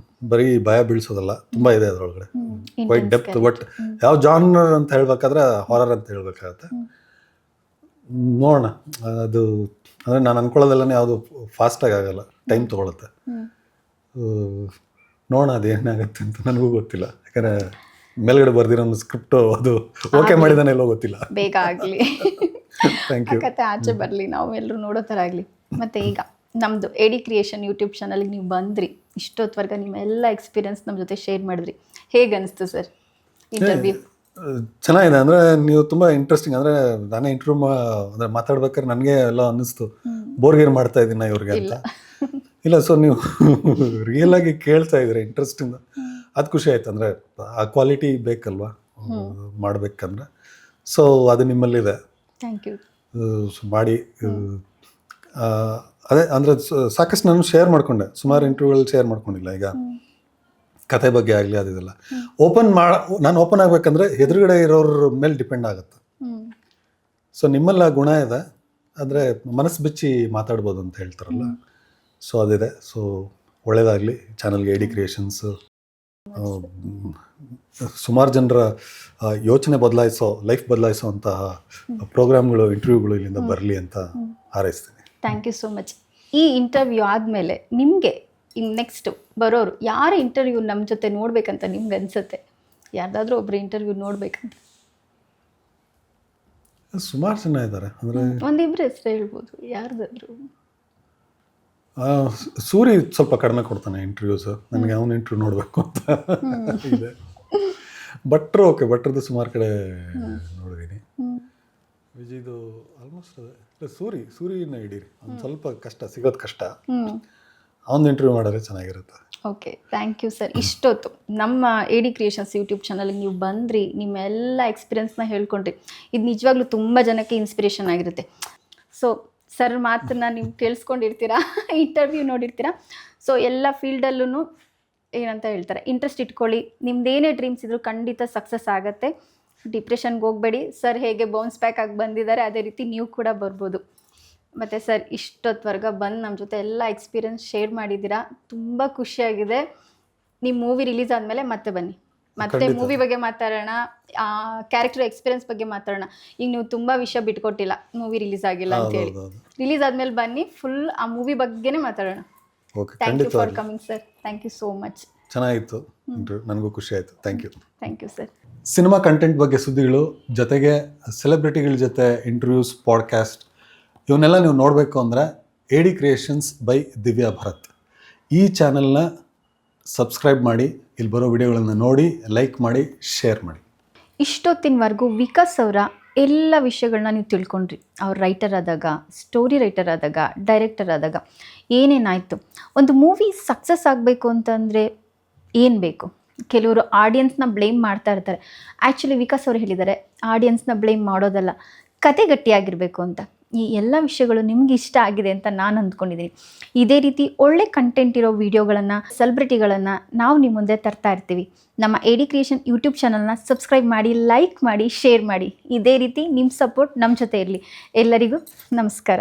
ಬರೀ ಭಯ ಬೀಳ್ಸೋದಲ್ಲ, ತುಂಬ ಇದೆ ಅದರೊಳಗಡೆ, ಕ್ವೈಟ್ ಡೆಪ್ತ್. ಬಟ್ ಯಾವ ಜಾನರ್ ಅಂತ ಹೇಳ್ಬೇಕಾದ್ರೆ ಹಾರರ್ ಅಂತ ಹೇಳ್ಬೇಕಾಗತ್ತೆ. ನೋಡೋಣ, ಅದು ಅಂದರೆ ನಾನು ಅನ್ಕೊಳ್ಳೋದೆಲ್ಲನೇ ಯಾವುದು ಫಾಸ್ಟಾಗಿ ಆಗಲ್ಲ, ಟೈಮ್ ತೊಗೊಳುತ್ತೆ. ನೋಡೋಣ ಅದು ಏನಾಗುತ್ತೆ ಅಂತ ನನಗೂ ಗೊತ್ತಿಲ್ಲ. ಯಾಕಂದರೆ ಮೇಲ್ಗಡೆ ಬರ್ದಿರೋ ಒಂದು ಸ್ಕ್ರಿಪ್ಟು ಅದು ಓಕೆ ಮಾಡಿದಾನೆ ಎಲ್ಲೋ ಗೊತ್ತಿಲ್ಲ. ಬೇಗ ಆಗಲಿ, ಕತೆ ಆಚೆ ಬರಲಿ, ನಾವು ಎಲ್ಲರೂ ನೋಡೋ ಥರ ಆಗಲಿ. ಮತ್ತು ಈಗ ನಮ್ಮದು ಎಡಿ ಕ್ರಿಯೇಷನ್ ಯೂಟ್ಯೂಬ್ ಚಾನಲ್ಗೆ ನೀವು ಬಂದ್ರಿ, ಇಷ್ಟೊತ್ತವರೆಗೆ ನಿಮ್ಮ ಎಲ್ಲ ಎಕ್ಸ್ಪೀರಿಯನ್ಸ್ ನಮ್ಮ ಜೊತೆ ಶೇರ್ ಮಾಡಿದ್ರಿ. ಹೇಗೆ ಅನಿಸ್ತು ಸರ್ ಇಂಟರ್ವ್ಯೂ? ಚೆನ್ನಾಗಿದೆ. ಅಂದರೆ ನೀವು ತುಂಬ ಇಂಟ್ರೆಸ್ಟಿಂಗ್. ಅಂದರೆ ನಾನೇ ಇಂಟರ್ವ್ಯೂ ಅಂದರೆ ಮಾತಾಡ್ಬೇಕಾದ್ರೆ ನನಗೆ ಎಲ್ಲ ಅನ್ನಿಸ್ತು, ಬೋರ್ಗೇರ್ ಮಾಡ್ತಾ ಇದ್ದೀನಿ ಇವ್ರಿಗೆ ಅಂತ. ಇಲ್ಲ, ಸೊ ನೀವು ರಿಯಲ್ ಆಗಿ ಕೇಳ್ತಾ ಇದ್ದೀರಿ ಇಂಟ್ರೆಸ್ಟಿಂದ, ಅದು ಖುಷಿ ಆಯ್ತು. ಅಂದರೆ ಆ ಕ್ವಾಲಿಟಿ ಬೇಕಲ್ವಾ ಮಾಡಬೇಕಂದ್ರೆ. ಸೊ ಅದು ನಿಮ್ಮಲ್ಲಿದೆ, ಥ್ಯಾಂಕ್ ಯು. ಮಾಡಿ. ಅದೇ ಅಂದರೆ ಸಾಕಷ್ಟು ನಾನು ಶೇರ್ ಮಾಡಿಕೊಂಡೆ, ಸುಮಾರು ಇಂಟರ್ವ್ಯೂಗಳಲ್ಲಿ ಶೇರ್ ಮಾಡ್ಕೊಂಡಿಲ್ಲ. ಈಗ ಕತೆ ಬಗ್ಗೆ ಆಗಲಿ ಅದಿದೆಲ್ಲ ನಾನು ಓಪನ್ ಆಗಬೇಕಂದ್ರೆ ಎದುರುಗಡೆ ಇರೋರ ಮೇಲೆ ಡಿಪೆಂಡ್ ಆಗುತ್ತೆ. ಸೊ ನಿಮ್ಮಲ್ಲಿ ಆ ಗುಣ ಇದೆ, ಅಂದರೆ ಮನಸ್ಸು ಬಿಚ್ಚಿ ಮಾತಾಡ್ಬೋದು ಅಂತ ಹೇಳ್ತಾರಲ್ಲ, ಸೊ ಅದಿದೆ. ಸೊ ಒಳ್ಳೇದಾಗಲಿ ಚಾನಲ್ಗೆ, ಎಡಿ ಕ್ರಿಯೇಷನ್ಸ್. ಸುಮಾರು ಜನರ ಯೋಚನೆ ಬದಲಾಯಿಸೋ, ಲೈಫ್ ಬದಲಾಯಿಸೋ ಅಂತಹ ಪ್ರೋಗ್ರಾಮ್ಗಳು, ಇಂಟರ್ವ್ಯೂಗಳು ಇಲ್ಲಿಂದ ಬರಲಿ ಅಂತ ಹಾರೈಸ್ತೀನಿ. Thank you so much. ಈ ಇಂಟರ್ವ್ಯೂ ಆದಮೇಲೆ ನಿಮಗೆ ಇನ್ನು ನೆಕ್ಸ್ಟ್ ಬರೋರು ಯಾರ ಇಂಟರ್ವ್ಯೂ ನಮ್ಮ ಜೊತೆ ನೋಡ್ಬೇಕಂತ ನಿಮ್ಗೆ ಅನ್ಸುತ್ತೆ? ಯಾರ್ದಾದ್ರೂ ಒಬ್ರು ಇಂಟರ್ವ್ಯೂ ನೋಡ್ಬೇಕಂತ? ಸುಮಾರು ಜನ ಇದ್ದಾರೆ. ಅಂದರೆ ಒಂದಿಬ್ರು ಹೆಸರು ಹೇಳ್ಬೋದು, ಯಾರ್ದಾದ್ರು? ಸೂರಿ ಸ್ವಲ್ಪ ಕಡಿಮೆ ಕೊಡ್ತಾನೆ ಇಂಟರ್ವ್ಯೂಸ್, ನನಗೆ ಅವನ ಇಂಟರ್ವ್ಯೂ ನೋಡಬೇಕು ಅಂತ ಇದೆ. ಭಟ್ರು ಓಕೆ, ಭಟ್ರದ್ದು ಸುಮಾರು ಕಡೆ ನೋಡಿದ್ದೀನಿ. ವಿಜಯ್ದು ಆಲ್ಮೋಸ್ಟ್ ಅದೇ. ಸೂರಿನ ಹಿಡೀರಿ, ಒಂದು ಸ್ವಲ್ಪ ಕಷ್ಟ ಸಿಗೋದು ಕಷ್ಟ, ಅವನ ಇಂಟರ್ವ್ಯೂ ಮಾಡಿದ್ರೆ ಚೆನ್ನಾಗಿರುತ್ತೆ. Okay, thank you sir. ಇಷ್ಟೊತ್ತು ನಮ್ಮ AD ಕ್ರಿಯೇಷನ್ಸ್ ಯೂಟ್ಯೂಬ್ ಚಾನಲ್ಗೆ ನೀವು ಬಂದ್ರಿ, ನಿಮ್ಮೆಲ್ಲ ಎಕ್ಸ್ಪೀರಿಯನ್ಸ್ನ ಹೇಳ್ಕೊಂಡ್ರಿ. ಇದು ನಿಜವಾಗ್ಲೂ ತುಂಬ ಜನಕ್ಕೆ ಇನ್ಸ್ಪಿರೇಷನ್ ಆಗಿರುತ್ತೆ. ಸೊ ಸರ್ ಮಾತನ್ನ ನೀವು ಕೇಳಿಸ್ಕೊಂಡಿರ್ತೀರಾ, ಇಂಟರ್ವ್ಯೂ ನೋಡಿರ್ತೀರಾ. ಸೊ ಎಲ್ಲ ಫೀಲ್ಡಲ್ಲೂ ಏನಂತ ಹೇಳ್ತಾರೆ, ಇಂಟ್ರೆಸ್ಟ್ ಇಟ್ಕೊಳ್ಳಿ. ನಿಮ್ದೇನೇ ಡ್ರೀಮ್ಸ್ ಇದ್ರೂ ಖಂಡಿತ ಸಕ್ಸಸ್ ಆಗುತ್ತೆ. ಡಿಪ್ರೆಷನ್ಗೆ ಹೋಗಬೇಡಿ. ಸರ್ ಹೇಗೆ ಬೌನ್ಸ್ ಬ್ಯಾಕ್ ಆಗಿ ಬಂದಿದ್ದಾರೆ ಅದೇ ರೀತಿ ನೀವು ಕೂಡ ಬರ್ಬೋದು. ಮತ್ತು ಸರ್ ಇಷ್ಟೊತ್ತವರೆಗೆ ಬಂದು ನಮ್ಮ ಜೊತೆ ಎಲ್ಲ ಎಕ್ಸ್ಪೀರಿಯನ್ಸ್ ಶೇರ್ ಮಾಡಿದ್ದೀರಾ, ತುಂಬ ಖುಷಿಯಾಗಿದೆ. ನಿಮ್ಮ ಮೂವಿ ರಿಲೀಸ್ ಆದಮೇಲೆ ಮತ್ತೆ ಬನ್ನಿ, ಮತ್ತೆ ಮೂವಿ ಬಗ್ಗೆ ಮಾತಾಡೋಣ, ಕ್ಯಾರೆಕ್ಟರ್ ಎಕ್ಸ್ಪೀರಿಯನ್ಸ್ ಬಗ್ಗೆ ಮಾತಾಡೋಣ. ಈಗ ನೀವು ತುಂಬ ವಿಷಯ ಬಿಟ್ಕೊಟ್ಟಿಲ್ಲ, ಮೂವಿ ರಿಲೀಸ್ ಆಗಿಲ್ಲ ಅಂತೇಳಿ. ರಿಲೀಸ್ ಆದಮೇಲೆ ಬನ್ನಿ, ಫುಲ್ ಆ ಮೂವಿ ಬಗ್ಗೆನೇ ಮಾತಾಡೋಣ. Thank you for coming sir. Thank you so much. ಚೆನ್ನಾಗಿತ್ತು, ನನಗೂ ಖುಷಿ ಆಯಿತು. Thank you sir. Cinema content ಬಗ್ಗೆ ಸುದ್ದಿಗಳು, ಜೊತೆಗೆ ಸೆಲೆಬ್ರಿಟಿಗಳ ಜೊತೆ ಇಂಟರ್ವ್ಯೂಸ್, ಪಾಡ್ಕಾಸ್ಟ್, ಇವನ್ನೆಲ್ಲ ನೀವು ನೋಡಬೇಕು ಅಂದರೆ AD creations by Divya Bharat ಈ ಚಾನಲ್ನ ಸಬ್ಸ್ಕ್ರೈಬ್ ಮಾಡಿ, ಇಲ್ಲಿ ಬರೋ ವಿಡಿಯೋಗಳನ್ನು ನೋಡಿ, ಲೈಕ್ ಮಾಡಿ, ಶೇರ್ ಮಾಡಿ. ಇಷ್ಟೊತ್ತಿನವರೆಗೂ ವಿಕಾಸ್ ಅವರ ಎಲ್ಲ ವಿಷಯಗಳನ್ನ ನೀವು ತಿಳ್ಕೊಂಡ್ರಿ. ಅವ್ರು ರೈಟರ್ ಆದಾಗ, ಸ್ಟೋರಿ ರೈಟರ್ ಆದಾಗ, ಡೈರೆಕ್ಟರ್ ಆದಾಗ ಏನೇನಾಯಿತು, ಒಂದು ಮೂವಿ ಸಕ್ಸಸ್ ಆಗಬೇಕು ಅಂತಂದರೆ ಏನು ಬೇಕು? ಕೆಲವರು ಆಡಿಯನ್ಸ್ನ ಬ್ಲೇಮ್ ಮಾಡ್ತಾ ಇರ್ತಾರೆ. ಆ್ಯಕ್ಚುಲಿ ವಿಕಾಸ್ ಅವರು ಹೇಳಿದ್ದಾರೆ, ಆಡಿಯನ್ಸ್ನ ಬ್ಲೇಮ್ ಮಾಡೋದಲ್ಲ, ಕತೆ ಗಟ್ಟಿಯಾಗಿರಬೇಕು ಅಂತ. ಈ ಎಲ್ಲ ವಿಷಯಗಳು ನಿಮ್ಗೆ ಇಷ್ಟ ಆಗಿದೆ ಅಂತ ನಾನು ಅಂದ್ಕೊಂಡಿದ್ದೀನಿ. ಇದೇ ರೀತಿ ಒಳ್ಳೆ ಕಂಟೆಂಟ್ ಇರೋ ವಿಡಿಯೋಗಳನ್ನು, ಸೆಲೆಬ್ರಿಟಿಗಳನ್ನು ನಾವು ನಿಮ್ಮ ಮುಂದೆ ತರ್ತಾ ಇರ್ತೀವಿ. ನಮ್ಮ AD ಕ್ರಿಯೇಷನ್ ಯೂಟ್ಯೂಬ್ ಚಾನಲ್ನ ಸಬ್ಸ್ಕ್ರೈಬ್ ಮಾಡಿ, ಲೈಕ್ ಮಾಡಿ, ಶೇರ್ ಮಾಡಿ. ಇದೇ ರೀತಿ ನಿಮ್ಮ ಸಪೋರ್ಟ್ ನಮ್ಮ ಜೊತೆ ಇರಲಿ. ಎಲ್ಲರಿಗೂ ನಮಸ್ಕಾರ.